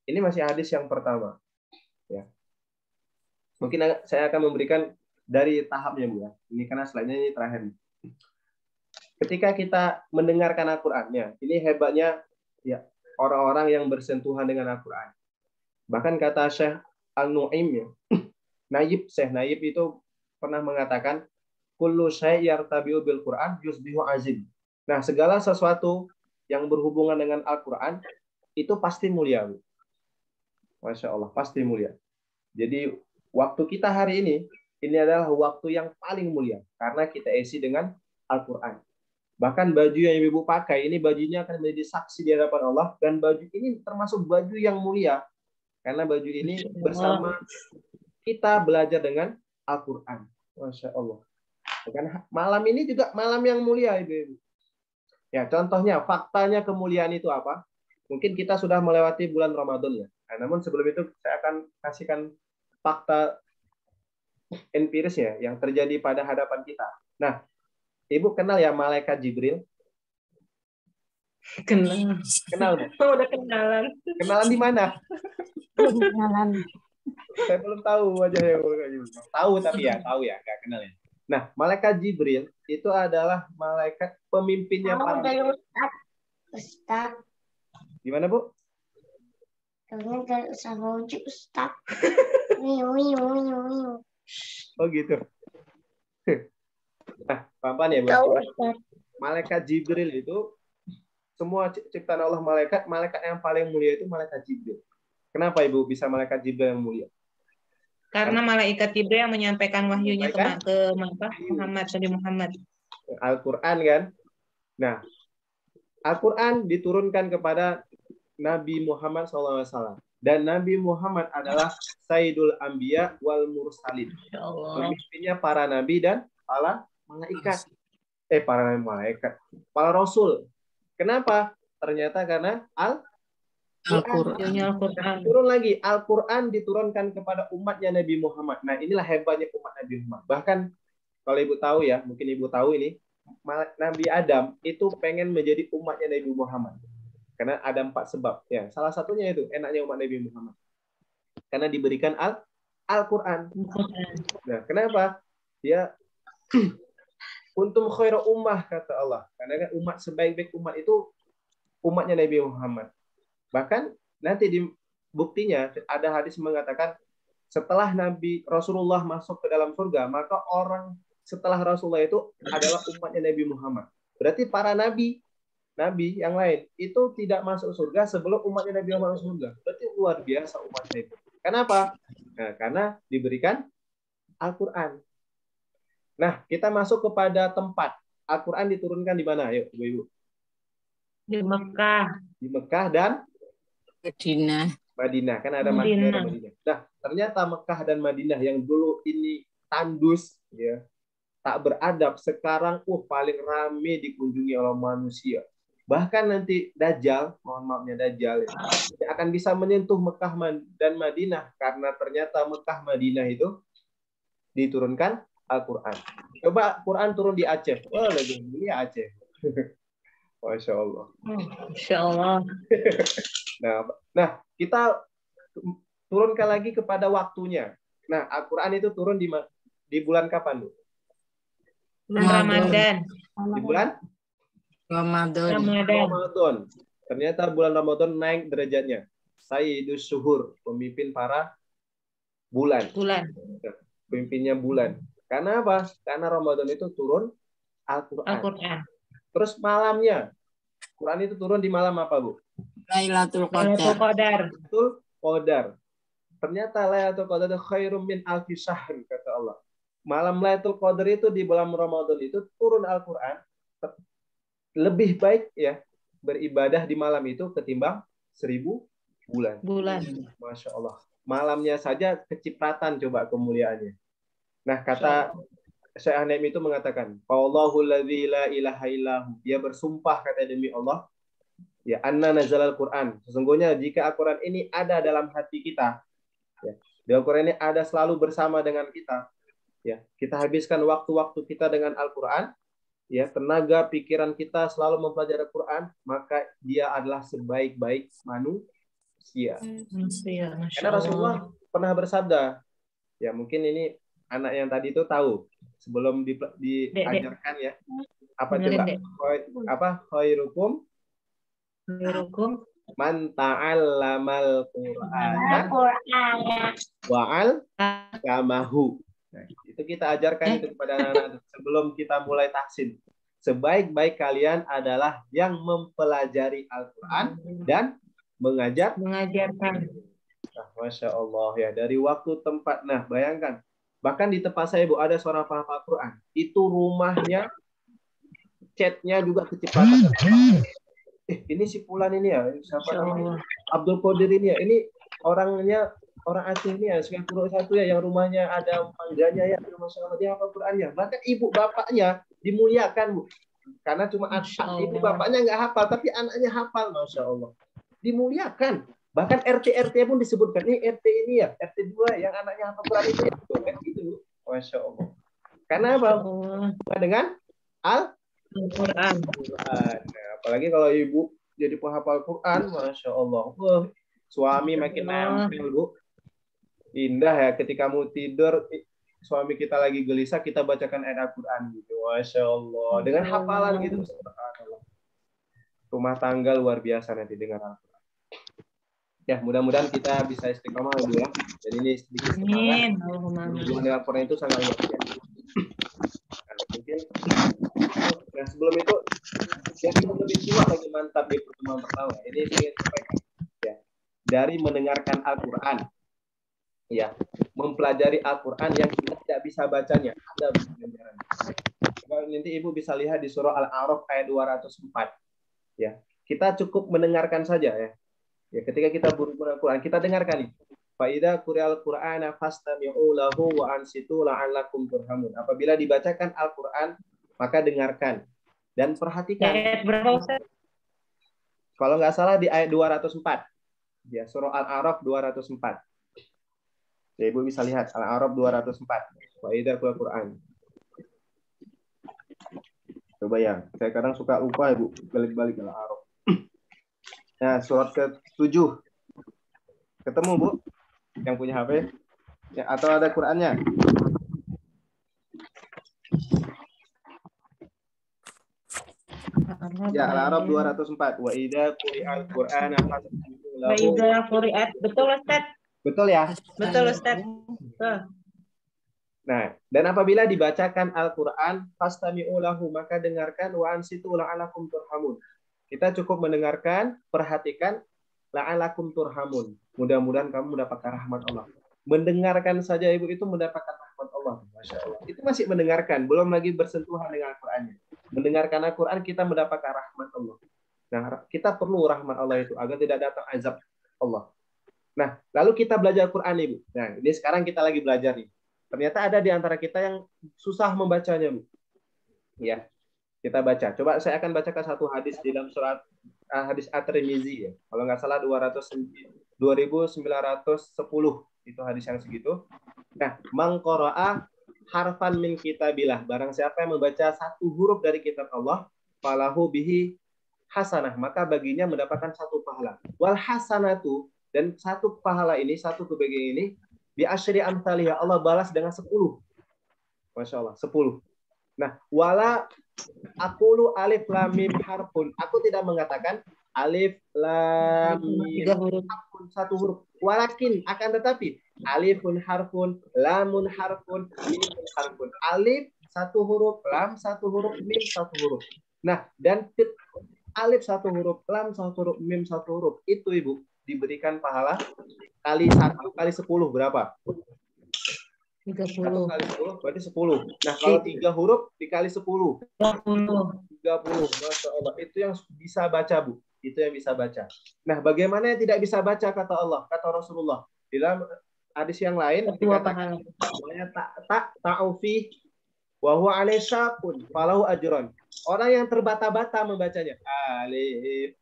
Ini masih hadis yang pertama. Ya. Mungkin saya akan memberikan dari tahapnya Bu ya. Ini karena selainnya ini terakhir. Ketika kita mendengarkan Al-Qur'annya, ini hebatnya ya orang-orang yang bersentuhan dengan Al-Qur'an. Bahkan kata Syekh Al-Nu'aim ya, Syekh Naib itu pernah mengatakan kullu syai' yartabi'u bil Qur'an yusbihu azim. Nah, segala sesuatu yang berhubungan dengan Al-Quran itu pasti mulia, Bu. Masya Allah, pasti mulia. Jadi waktu kita hari ini adalah waktu yang paling mulia karena kita isi dengan Al-Quran. Bahkan baju yang ibu pakai ini bajunya akan menjadi saksi di hadapan Allah, dan baju ini termasuk baju yang mulia karena baju ini bersama kita belajar dengan Al-Quran. Masya Allah. Karena malam ini juga malam yang mulia, ibu-ibu. Ya, contohnya faktanya kemuliaan itu apa? Mungkin kita sudah melewati bulan Ramadan ya. Nah, namun sebelum itu saya akan kasihkan fakta empirisnya yang terjadi pada hadapan kita. Nah, Ibu kenal ya malaikat Jibril?
Kenal.
Kenal, Bu?
Oh, udah kenalan.
Kenalan di mana?
Kenalan.
Saya belum tahu wajahnya. Tahu tapi ya, nggak kenal ya. Nah, malaikat Jibril itu adalah malaikat pemimpinnya para
Dari Ustaz.
Gimana, Bu?
Tahunya dari Ustaz Fauzi, Ustaz. Wiu, wiu, wiu, wiu.
Oh gitu. Nah, paham ya, Bu?
Tahu, Ustaz.
Malaikat Jibril itu semua ciptaan Allah, malaikat yang paling mulia itu malaikat Jibril. Kenapa Ibu bisa malaikat Jibril yang mulia?
Karena malaikat Jibril yang menyampaikan wahyunya ke
Menyampaikan?
Nabi Muhammad.
Al-Quran kan? Nah, Al-Quran diturunkan kepada Nabi Muhammad SAW. Dan Nabi Muhammad adalah Sayyidul Anbiya wal Mursalin.
Ya Allah.
Pemimpinnya para nabi dan para malaikat. Para malaikat. Para rasul. Kenapa? Ternyata karena
Al-Quran.
Al-Quran.
turun lagi. Al-Quran diturunkan kepada umatnya Nabi Muhammad. Nah, inilah hebatnya umat Nabi Muhammad. Bahkan, kalau Ibu tahu ya, mungkin Ibu tahu ini, Nabi Adam itu pengen menjadi umatnya Nabi Muhammad. Karena ada 4 sebab. Ya, salah satunya itu, enaknya umat Nabi Muhammad. Karena diberikan Al-Quran. Nah, kenapa? Dia untung khairu ummah, kata Allah. Karena umat sebaik-baik umat itu umatnya Nabi Muhammad. Bahkan nanti di buktinya ada hadis mengatakan setelah Nabi Rasulullah masuk ke dalam surga, maka orang setelah Rasulullah itu adalah umatnya Nabi Muhammad. Berarti para nabi yang lain itu tidak masuk surga sebelum umatnya Nabi Muhammad masuk surga. Berarti luar biasa umatnya itu. Kenapa? Nah, karena diberikan Al-Quran. Nah, kita masuk kepada tempat. Al-Quran diturunkan di mana? Ayo, Ibu-ibu.
Di Mekah.
Di Mekah dan Madinah. Kan ada Mekah dan Madinah. Nah, ternyata Mekah dan Madinah yang dulu ini tandus, ya, tak beradab, sekarang paling ramai dikunjungi oleh manusia. Bahkan nanti Dajjal, mohon maafnya Dajjal, ya, akan bisa menyentuh Mekah dan Madinah karena ternyata Mekah Madinah itu diturunkan Al-Quran. Coba Quran turun di Aceh. Oh, lebih mulia Aceh. Masya Allah.
Masya Allah.
Nah, kita turunkan lagi kepada waktunya. Nah, Al-Quran itu turun di bulan kapan, Bu?
Bulan Ramadan.
Di bulan Ramadan. Ternyata bulan Ramadan naik derajatnya. Sayyidus Syuhur, pemimpin para bulan. Pemimpinnya bulan. Karena apa? Karena Ramadan itu turun Al-Quran. Terus malamnya, Quran itu turun di malam apa, Bu?
Lailatul
Qadar.
Ternyata Lailatul Qadar khairum min alfi syahr, kata Allah. Malam Lailatul Qadar itu di bulan Ramadan itu turun Al-Quran. Lebih baik ya beribadah di malam itu ketimbang 1000 bulan. Masya Allah. Malamnya saja kecipratan coba kemuliaannya. Nah, kata Syekh Hanim itu mengatakan, Allahul ladzi la ilaha illahu. Dia bersumpah kata demi Allah, ya anna nazalal Quran. Sesungguhnya jika Al-Quran ini ada dalam hati kita, ya, di Al-Quran ini ada selalu bersama dengan kita, ya, kita habiskan waktu-waktu kita dengan Al-Quran, ya, tenaga pikiran kita selalu mempelajari Al-Quran, maka dia adalah sebaik-baik manusia. Karena Rasulullah pernah bersabda, ya mungkin ini anak yang tadi itu tahu sebelum diajarkan ya apa coba khairukum man ta'allamal Qur'ana wa'al kamahu. Nah, itu kita ajarkan itu kepada anak-anak sebelum kita mulai tahsin. sebaik-baik kalian adalah yang mempelajari Al-Quran dan
mengajarkan.
Nah, Masya Allah ya, dari waktu tempat. Nah, bayangkan, bahkan di tempat saya Bu ada seorang penghafal Al-Quran. Itu rumahnya, chatnya juga kecepatan. Ini si Fulan ini ya, siapa namanya? Abdul Qadir ini ya, ini orangnya orang asing ini ya, Singapura satu ya, yang rumahnya ada mangganya ya, Masya Allah, dia hafal Qurannya. Bahkan ibu bapaknya dimuliakan Bu, karena cuma ibu bapaknya nggak hafal, tapi anaknya hafal, Masya Allah, dimuliakan. Bahkan RT pun disebutkan, ini RT ini ya, RT 2 yang anaknya hafal Quran itu ya, kan gitu, Masya Allah. Karena apa? Dengan
Al-Quran.
Nah, apalagi kalau ibu jadi penghafal Quran, Masya Allah. Wah, suami makin nempel, Bu. Indah ya ketika mau tidur, suami kita lagi gelisah, kita bacakan ayat Al-Quran gitu. Masya Allah. Dengan hafalan gitu. Rumah tangga luar biasa nanti dengan Al-Quran. Ya, mudah-mudahan kita bisa istiqomah Bu ya. Jadi ini sedikit semangat. Hubungan dengan Al-Quran itu sangat luar biasa. Nah, mungkin sebelum itu yang lebih tua lagi mantap di pertemuan pertama. Ini saya sampaikan ya. Dari mendengarkan Al-Quran, ya, mempelajari Al-Quran yang kita tidak bisa bacanya, ada pelajaran. Nanti Ibu bisa lihat di surah Al-A'raf ayat 204. Ya, kita cukup mendengarkan saja ya. Ya, ketika kita berhubungan Al-Quran, kita dengarkan nih. Fa'idza quri'al Qur'ana fastami'u lahu wa ansitu la'allakum turhamun. Apabila dibacakan Al-Quran, maka dengarkan dan perhatikan.
Ayat berapa Ustaz?
Kalau nggak salah di ayat 204. Ya, surah Al-A'raf 204. Ya, Ibu bisa lihat Al-A'raf 204. Fa'idza quri'al Qur'an. Coba ya, saya kadang suka lupa Ibu, balik-balik Al-A'raf. Nah, surat ke-7. Ketemu Bu? Yang punya HP? Ya, atau ada Qur'annya? Ya, Al-A'raf 204. Wa idza quri'al Qur'ana fastami'u lahu.
Wa idza quri'at. Betul Ustaz?
Betul ya?
Betul Ustaz. Betul.
Nah, dan apabila dibacakan Al-Quran, fastami'u lahu, maka dengarkan, wa ansitu la'alakum turhamun. Kita cukup mendengarkan, perhatikan, la'alakum turhamun. Mudah-mudahan kamu mendapatkan rahmat Allah. Mendengarkan saja Ibu itu mendapatkan rahmat Allah. Masya Allah. Itu masih mendengarkan, belum lagi bersentuhan dengan Al-Qurannya. Mendengarkan Al-Quran, kita mendapatkan rahmat Allah. Nah, kita perlu rahmat Allah itu, agar tidak datang azab Allah. Nah, lalu kita belajar Al-Quran Ibu. Nah, ini sekarang kita lagi belajar nih. Ternyata ada di antara kita yang susah membacanya, Bu. Ya, kita baca. Coba saya akan bacakan satu hadis di dalam surat hadis At-Tirmizi ya. Kalau nggak salah 2910 itu hadis yang segitu. Nah, man qara'a harfan min kitabillah. Barang siapa yang membaca satu huruf dari kitab Allah, falahu bihi hasanah, maka baginya mendapatkan satu pahala. Wal hasanatu, dan satu pahala ini, satu kebahagiaan ini bi asyri amsalihah, Allah balas dengan 10. Masya Allah, 10. Nah, wala aqulu alif lam mim harfun. Aku tidak mengatakan alif lam mim harfun, satu huruf. Walakin, akan tetapi alifun harfun, lamun harfun, mimun harfun. Alif satu huruf, lam satu huruf, mim satu huruf. Nah, dan alif satu huruf, lam satu huruf, mim satu huruf. Itu Ibu diberikan pahala kali 1 kali 10 berapa?
30.
1 kali 10 berarti 10. Nah, kalau 3 huruf dikali 10.
30.
30. Masya Allah. Itu yang bisa baca, Bu. Itu yang bisa baca. Nah, bagaimana yang tidak bisa baca, kata Allah, kata Rasulullah. Di dalam hadis yang lain dikatakan ta'ufi wa huwa alaysaqun falahu ajron. Orang yang terbata-bata membacanya. Alif.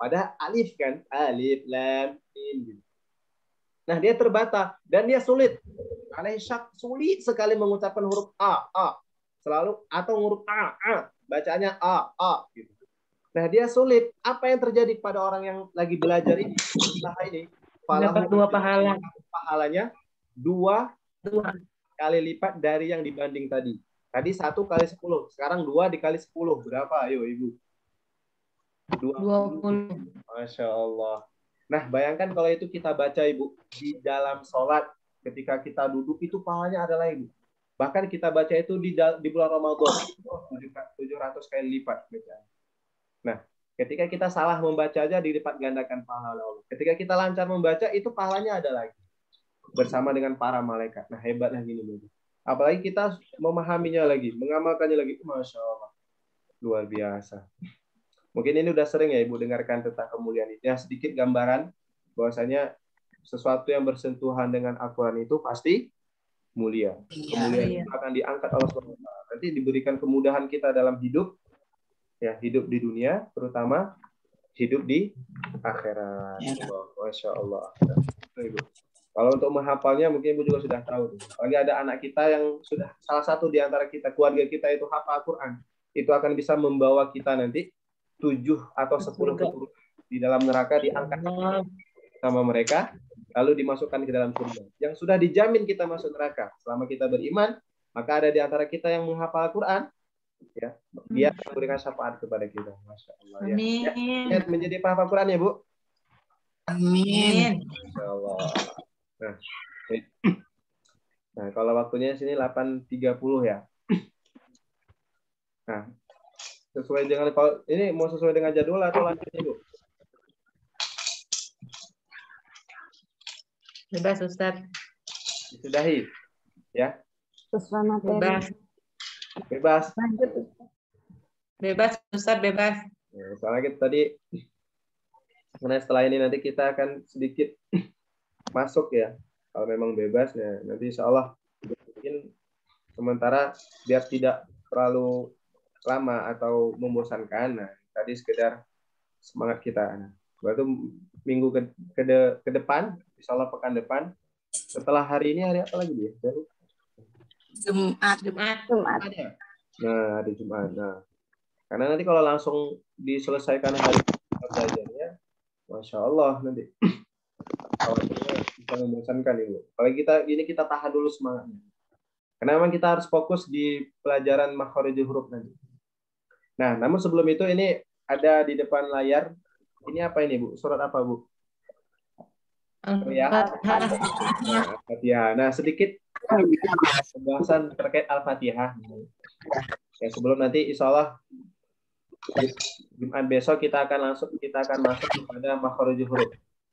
Padahal alif kan, alif lam mim. Nah, dia terbata dan dia sulit. Alaysaq, sulit sekali mengucapkan huruf a selalu, atau huruf a bacaannya a gitu. Nah, dia sulit. Apa yang terjadi pada orang yang lagi belajar ini? Ini
dapat 2 pahala.
Pahalanya 2 kali lipat dari yang dibanding tadi. Tadi 1 kali 10, sekarang 2 dikali 10 berapa? Ayo Ibu. 20. Masya Allah. Nah, bayangkan kalau itu kita baca Ibu di dalam sholat, ketika kita duduk itu pahalanya adalah Ibu. Bahkan kita baca itu di bulan Ramadan 700 kali lipat bacaan. Nah, ketika kita salah membaca aja dilipat gandakan pahala Allah. Ketika kita lancar membaca itu pahalanya ada lagi bersama dengan para malaikat. Nah, hebatlah gini Bu. Apalagi kita memahaminya lagi, mengamalkannya lagi. Masya Allah, luar biasa. Mungkin ini udah sering ya Ibu dengarkan tentang kemuliaan itu. Ya, sedikit gambaran bahwasanya sesuatu yang bersentuhan dengan Al-Quran itu pasti mulia. Kemuliaan itu akan diangkat Allah SWT. Nanti diberikan kemudahan kita dalam hidup, ya hidup di dunia, terutama hidup di akhirat. Masya Allah. Ibu. Kalau untuk menghafalnya mungkin Ibu juga sudah tahu. Apalagi ada anak kita yang sudah salah satu di antara kita, keluarga kita itu hafal Al-Quran, itu akan bisa membawa kita nanti 7 atau 10 keturunan di dalam neraka diangkat sama mereka, lalu dimasukkan ke dalam surga. Yang sudah dijamin kita masuk neraka selama kita beriman, maka ada di antara kita yang menghafal Al-Quran, ya, dia akan memberikan syafaat kepada kita. Masya Allah. Ya. Ya, menjadi penghafal Quran ya Bu.
Amin.
Masya Allah. Nah, kalau waktunya sini 8.30 ya. Nah, sesuai dengan, kalau ini mau sesuai dengan jadwal atau lanjutnya Bu?
Bebas Ustaz.
Disudahi ya.
Sesuai materi.
Bebas.
Bebas.
Lanjut, Ustaz.
Bebas Ustaz, bebas.
Ya, soalnya kita tadi, karena setelah ini nanti kita akan sedikit masuk ya. Kalau memang bebas ya, nanti insya Allah mungkin sementara biar tidak terlalu lama atau membosankan. Nah, tadi sekedar semangat kita. Nah, waktu minggu ke depan, insya Allah pekan depan, setelah hari ini hari apa lagi dia?
Jumat.
Nah, hari Jumat. Nah, karena nanti kalau langsung diselesaikan hari belajarnya, Masya Allah nanti. Khawatirnya bisa membosankan Ibu. Apalagi kita tahan dulu semangatnya. Karena memang kita harus fokus di pelajaran makhorijul huruf nanti. Nah, namun sebelum itu ini ada di depan layar. Ini apa ini Bu? Surat apa Bu? Ya. Al-Fatihah. Nah, sedikit pembahasan terkait Al-Fatihah. Ya, sebelum nanti insya Allah Jumat besok kita akan masuk kepada makhorijul huruf.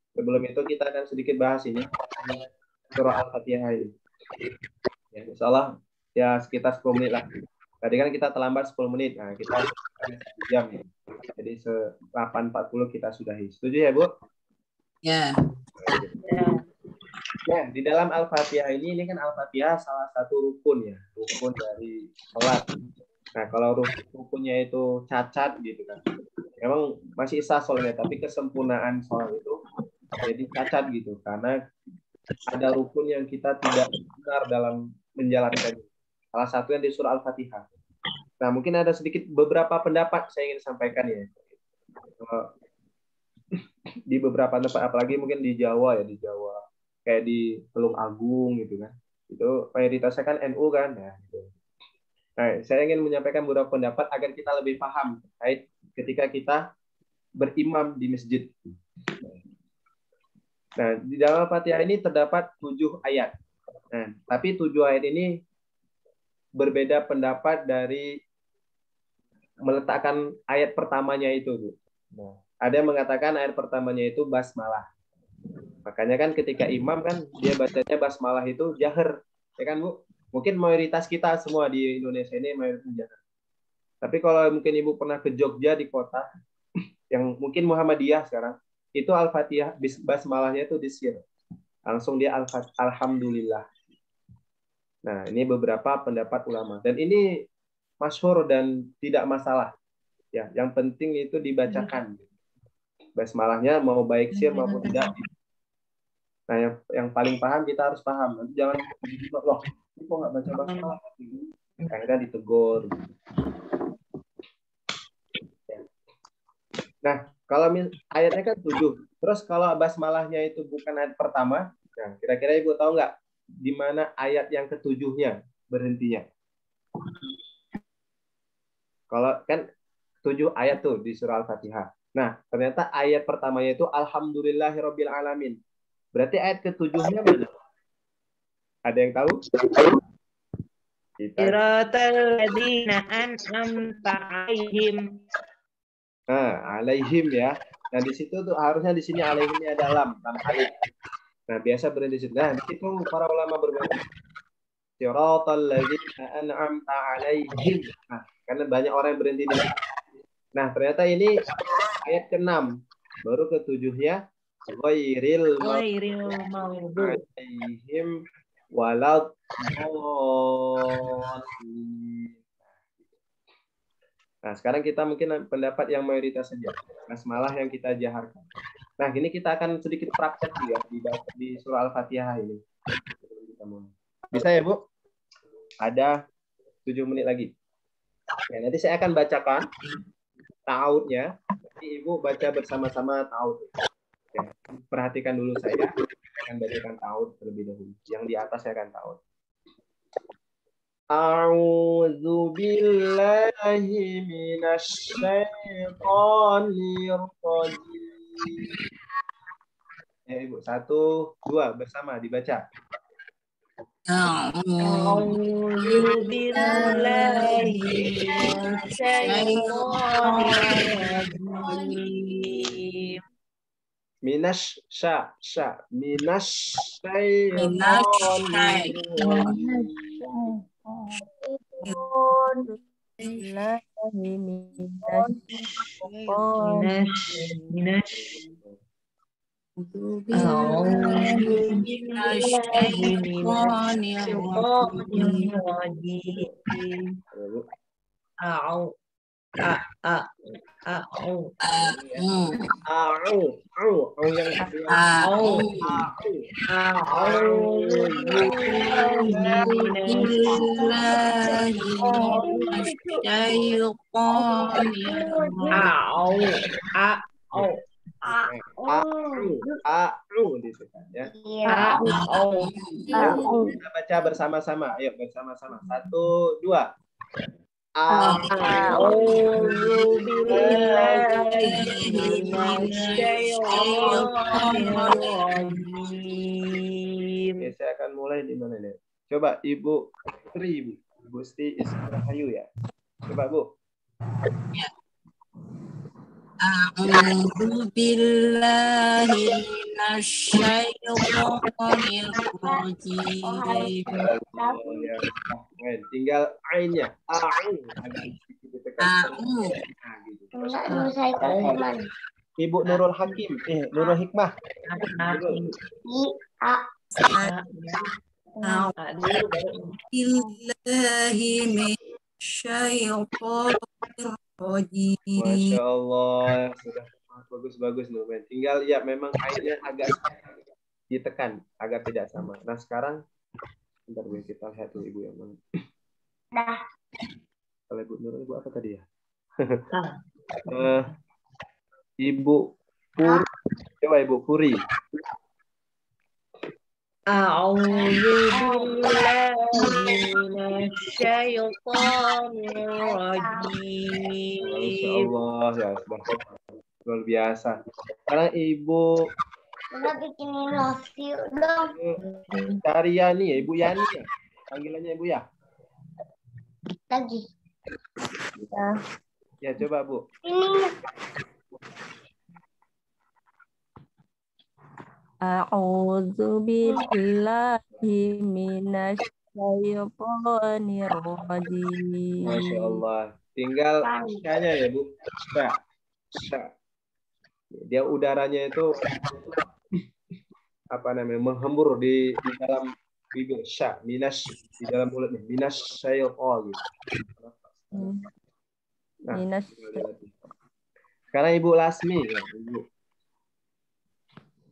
Sebelum itu kita akan sedikit bahas ini surah Al-Fatihah ini. Ya, insya Allah ya sekitar 10 menit lah. Tadi kan kita terlambat 10 menit. Nah, kita 1 jam. Jadi 8.40 kita sudahi. Setuju ya, Bu?
Ya.
Ya, di dalam Al-Fatihah ini kan Al-Fatihah salah satu rukun ya, rukun dari sholat. Nah, kalau rukunnya itu cacat gitu kan. Memang masih sah sholatnya, tapi kesempurnaan sholat itu jadi cacat gitu karena ada rukun yang kita tidak benar dalam menjalankannya. Salah satunya di surah Al-Fatihah. Nah, mungkin ada sedikit beberapa pendapat saya ingin sampaikan ya. Di beberapa tempat, apalagi mungkin di Jawa ya, di Jawa. Kayak di Tulung Agung gitu kan. Itu mayoritasnya kan NU kan. Ya, gitu. Nah, saya ingin menyampaikan beberapa pendapat agar kita lebih paham terkait ketika kita berimam di masjid. Nah, di dalam Al-Fatihah ini terdapat 7 ayat. Nah, tapi 7 ayat ini berbeda pendapat dari meletakkan ayat pertamanya itu, Bu. Nah, ada yang mengatakan ayat pertamanya itu basmalah. Makanya kan ketika imam kan dia bacanya basmalah itu jahar, ya kan Bu? Mungkin mayoritas kita semua di Indonesia ini mayoritas jahar. Tapi kalau mungkin Ibu pernah ke Jogja di kota yang mungkin Muhammadiyah sekarang, itu Al-Fatihah basmalahnya itu disir. Langsung dia Alhamdulillah. Nah, ini beberapa pendapat ulama dan ini masyhur dan tidak masalah. Ya, yang penting itu dibacakan. Basmalahnya mau baik sir maupun tidak. Nah, yang paling paham kita harus paham. Nanti jangan loh, ini kok nggak baca basmalah? Akhirnya ditegur. Nah, kalau ayatnya kan 7. Terus kalau basmalahnya itu bukan ayat pertama, nah kira-kira Ibu tahu nggak di mana ayat yang ke-7-nya berhentinya? Kalau kan 7 ayat tuh di surah Al-Fatihah. Nah, ternyata ayat pertamanya itu Alhamdulillahirabbil alamin. Berarti ayat ke-7-nya mana? Ada yang tahu? Kita
Siratal ladzina an'amta 'alaihim.
alaihim ya. Nah di situ tuh harusnya di sini alaihim ada lam alif. Nah biasa berhenti di situ. Nah di situ para ulama berbeda. Siratal ladzina an'amta 'alaihim. Nah, karena banyak orang yang berhenti di situ. Nah ternyata ini ayat ke-6. Baru ke-7-nya ghairil
Ghairil maghdubi
alaihim walad. Nah, sekarang kita mungkin pendapat yang mayoritas saja. Basmalah yang kita jaharkan. Nah, ini kita akan sedikit praktek juga di surah Al-Fatihah ini. Bisa ya, Bu? Ada 7 menit lagi. Ya, nanti saya akan bacakan ta'awudnya. Nanti Ibu baca bersama-sama ta'awud. Ya, perhatikan dulu saya akan bacakan ta'awud terlebih dahulu. Yang di atas saya akan ta'awud. A'udzu billahi minasy syaithanir rajim. Ya, Ibu. 1, 2 bersama dibaca.
A'udzu billahi minasy syaithanir rajim.
Minasy syaitonir Kita baca bersama-sama. Ayo bersama-sama. 1, 2.
A'udzu billahi minasy syaithanir rajim.
Oke, saya akan mulai di mana nih? Coba Ibu Tri, Ibu. Ibu Sri Rahayu ya. Coba, Bu.
A'udzu billahi minasy syaithanir rajim.
Tinggal ainnya. Ain. Ibu Nurul Hakim. Nurul Hikmah.
Billahi minasy syaithanir rajim.
Masya Allah, sudah bagus-bagus loh, men. Tinggal ya memang ainnya agak ditekan agar tidak sama. Nah sekarang, bentar gue kita lihat dulu Ibu yang mana. Kalau Ibu Nurul, Ibu apa tadi ya? Ibu Puri. Coba Ibu Puri.
A'udzu billahi minasy syaithanir rajim.
Masya Allah, ya sudah luar biasa. Sekarang Ibu
Udah bikinin love you dong.
Caryani ya, Ibu Yani ya. Panggilannya Ibu ya.
Lagi.
Ya coba Bu.
Ini.
A'udzu billahi minasy syaithanir rajim.
Masya Allah. Tinggal syanya ya Bu. Sya. Dia udaranya itu apa namanya menghembur di dalam bibir. Sya. Minas di dalam mulutnya. Minas syaitan gitu. Nah,
Minas.
sekarang Ibu Lasmi ya, Ibu.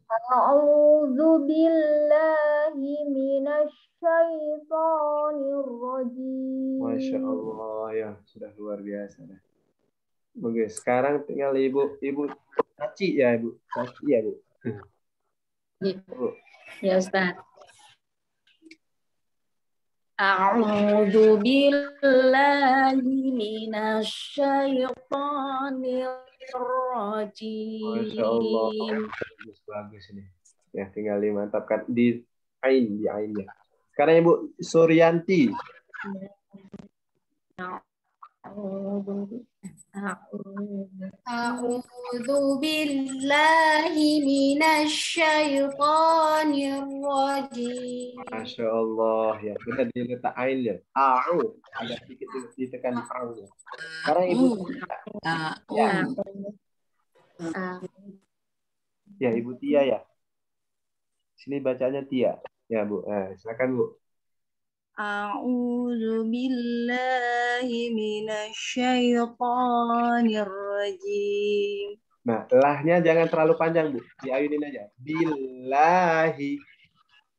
A'udzu billahi minasy syaithanir rajim.
Masya Allah ya sudah luar biasa. Oke, sekarang tinggal Ibu Caci ya Ibu. Caci ya Bu.
Ya Ustaz. A'udzu billahi minasy syaithanir rajim.
Masya Allah. Bagus ini. Ya, tinggal dimantapkan di ainnya. Sekarang Ibu Suryanti.
A'udzu billahi minasyaitonir rajim.
Masya Allah ya, benar diletak ain ya. Au, agak sedikit ditekan au ya. Sekarang Ibu Tia. Ya, Ibu Tia ya. Sini bacanya Tia. Ya, Bu. Silakan, Bu.
A'udzu billahi minasyaitonir rajim.
Nah, lahnya jangan terlalu panjang, Bu. Diayunin aja. Billahi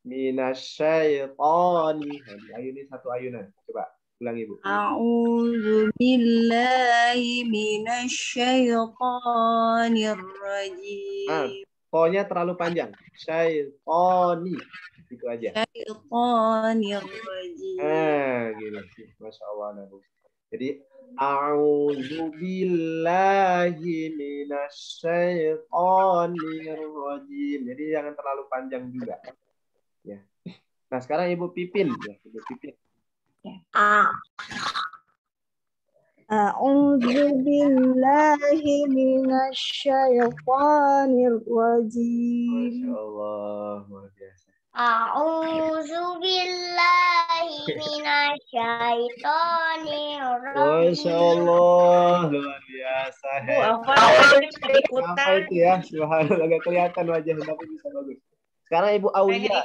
minasyaitoni. Nah, diayunin satu ayunan. Coba ulangi, Bu.
A'udzu billahi minasyaitonir rajim.
Ko-nya terlalu panjang. Syaitoni. Itu aja.
Syaitonir rajim.
Gini. Masya Allah. Nabi. Jadi, a'udzu billahi minasyaitonir rajim. Jadi jangan terlalu panjang juga. Ya. Nah, sekarang Ibu Pipin ya, Ibu Pipin.
A'udzu billahi minasyaitonir rajim.
Masya Allah, luar biasa.
A'udzu billahi minasyaitonir
Masya Allah, luar biasa.
Apa
Apa itu ya? Subhanallah, agak kelihatan wajahnya tapi bisa bagus. Sekarang Ibu Aulia,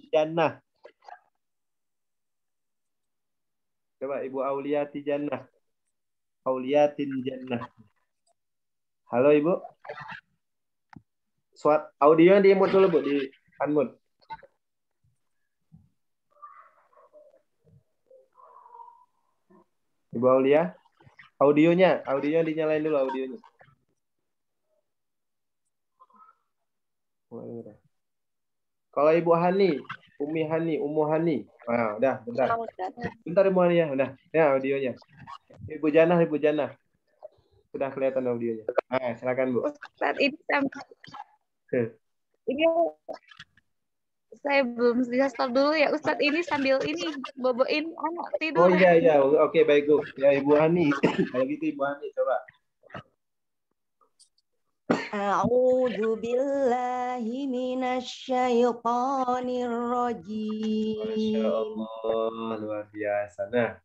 Jannah. Coba Ibu Auliati Jannah. Auliatin Jannah. Halo Ibu. Audionya di mute dulu Bu, di unmute. Ibu Aulia, audionya dinyalain dulu audionya. Kalau Ibu Hani, Ummu Hani. Nah, udah, bentar. Bentar Ibu Hani ya, udah. Ya, audionya. Ibu Jannah. Sudah kelihatan audionya. Nah, silakan Bu.
Saat ini saya belum bisa stop dulu ya Ustadz, ini sambil ini boboin anak tidur.
Oh iya. Oke, baik Bu. Ya Ibu Hani. Kalau gitu Ibu Hani coba.
A'udzu billahi minasyaitonir rajim.
Masya Allah, luar biasa. Nah,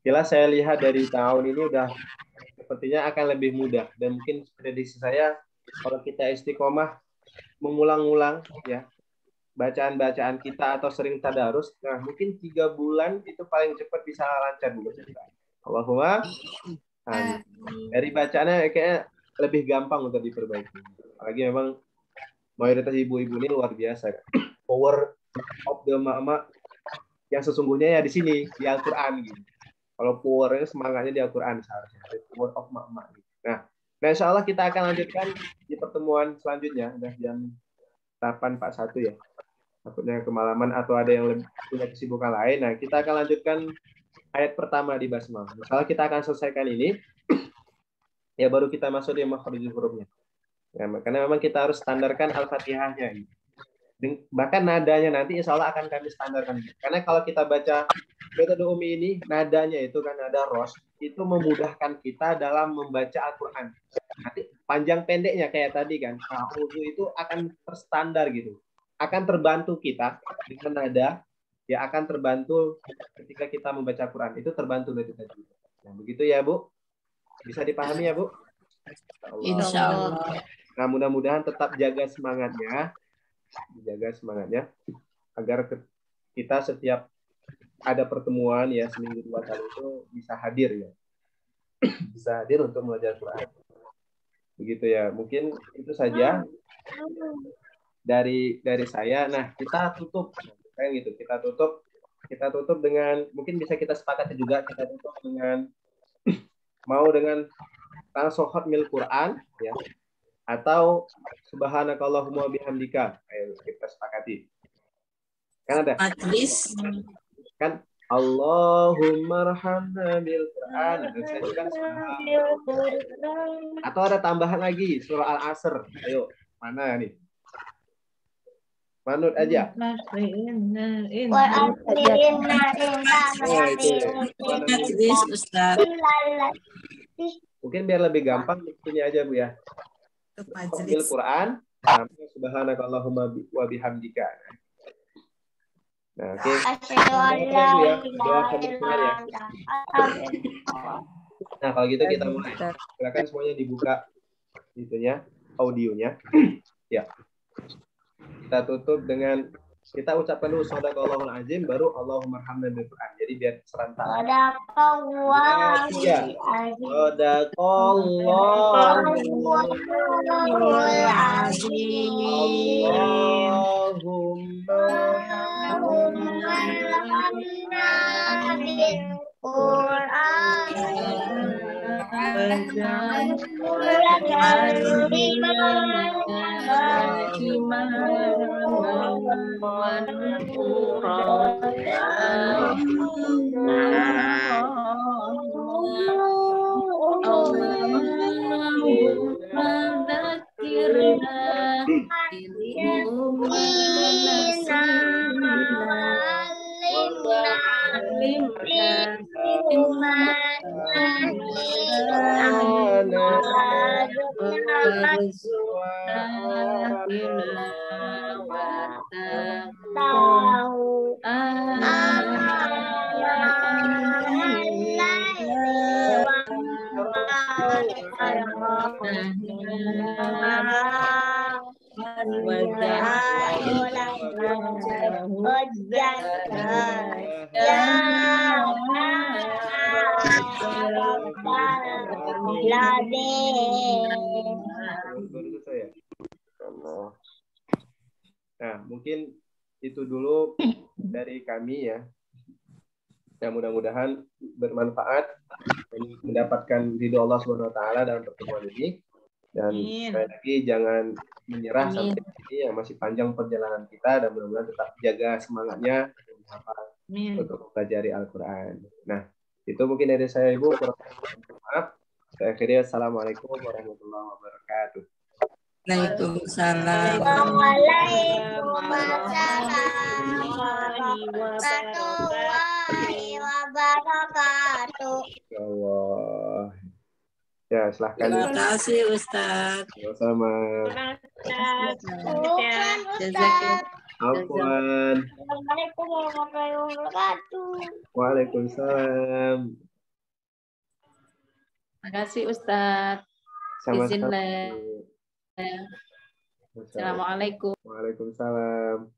jelas saya lihat dari tahun ini udah sepertinya akan lebih mudah. Dan mungkin prediksi saya, kalau kita istiqomah mengulang-ulang ya bacaan-bacaan kita atau sering tadarus, nah mungkin 3 bulan itu paling cepat bisa lancar dulu. Allahumma amin. Dari bacaannya kayaknya lebih gampang untuk diperbaiki. Apalagi memang mayoritas ibu-ibu ini luar biasa. Power of the mama yang sesungguhnya ya di sini, di Al-Quran gitu. Kalau powernya semangatnya di Al-Quran seharusnya. Power of mama gitu. Nah, insya Allah kita akan lanjutkan di pertemuan selanjutnya. Udah jam 8.41 ya. Takutnya kemalaman atau ada yang lebih punya kesibukan lain. Nah, kita akan lanjutkan ayat pertama di Basmalah. Misalnya kita akan selesaikan ini, ya baru kita masuk di makharijul hurufnya. Ya, karena memang kita harus standarkan Al-Fatihahnya. Bahkan nadanya nanti insya Allah akan kami standarkan. Karena kalau kita baca metode Umi ini, nadanya itu kan nada ros, itu memudahkan kita dalam membaca Al-Quran. Nanti panjang pendeknya kayak tadi kan, A'udzu itu akan terstandar gitu. Akan terbantu kita dengan nada, ya akan terbantu ketika kita membaca Al-Quran. Itu terbantu dari tadi. Nah, begitu ya Bu? Bisa dipahami ya Bu?
Insya Allah.
Nah, mudah-mudahan tetap jaga semangatnya agar kita setiap ada pertemuan ya seminggu 2 kali itu bisa hadir ya. Bisa hadir untuk belajar Quran. Begitu ya. Mungkin itu saja dari saya. Nah, kita tutup kayak gitu. Kita tutup dengan mungkin bisa kita sepakati juga kita tutup dengan dengan Sohot mil Quran ya, atau subhanakallahumma bihamdika. Ayo kita sepakati. Kan ada
Majlis.
Kan Allahumma arhamna bil Quran. Atau ada tambahan lagi surah Al-Asr. Ayo, mana nih? Manut aja.
Majlis Ustaz.
Mungkin biar lebih gampang ini aja Bu ya. Ambil Quran, subhanakallahumma wa bihamdika. Nah, oke. Doa pembukaan ya. Nah, kalau gitu kita mulai. Silakan semuanya dibuka itunya, audionya. Ya. Kita tutup dengan kita ucapkan dulu shadaqallahul azim baru Allahumma arhamna bil Quran. Jadi biar serentak. Shadaqallahul azim. Allahumma arhamna bil Nah, mungkin itu dulu dari kami ya. Ya, mudah-mudahan bermanfaat dan mendapatkan ridho Allah Subhanahu wa taala dalam pertemuan ini. Dan sekali lagi jangan menyerah sampai ini yang masih panjang perjalanan kita dan mudah-mudahan tetap jaga semangatnya untuk mempelajari Al-Qur'an. Nah, itu mungkin dari saya Ibu. Maaf. Saya akhiri assalamualaikum warahmatullahi wabarakatuh.
Waalaikumsalam.
Warahmatullahi wabarakatuh.
Ya Allah. Ya, silahkan.
Terima kasih Ustaz.
Sama-sama. Afwan.
Assalamualaikum warahmatullahi wabarakatuh.
Waalaikumsalam.
Terima kasih Ustaz.
Sama-sama.
Assalamualaikum.
Waalaikumsalam.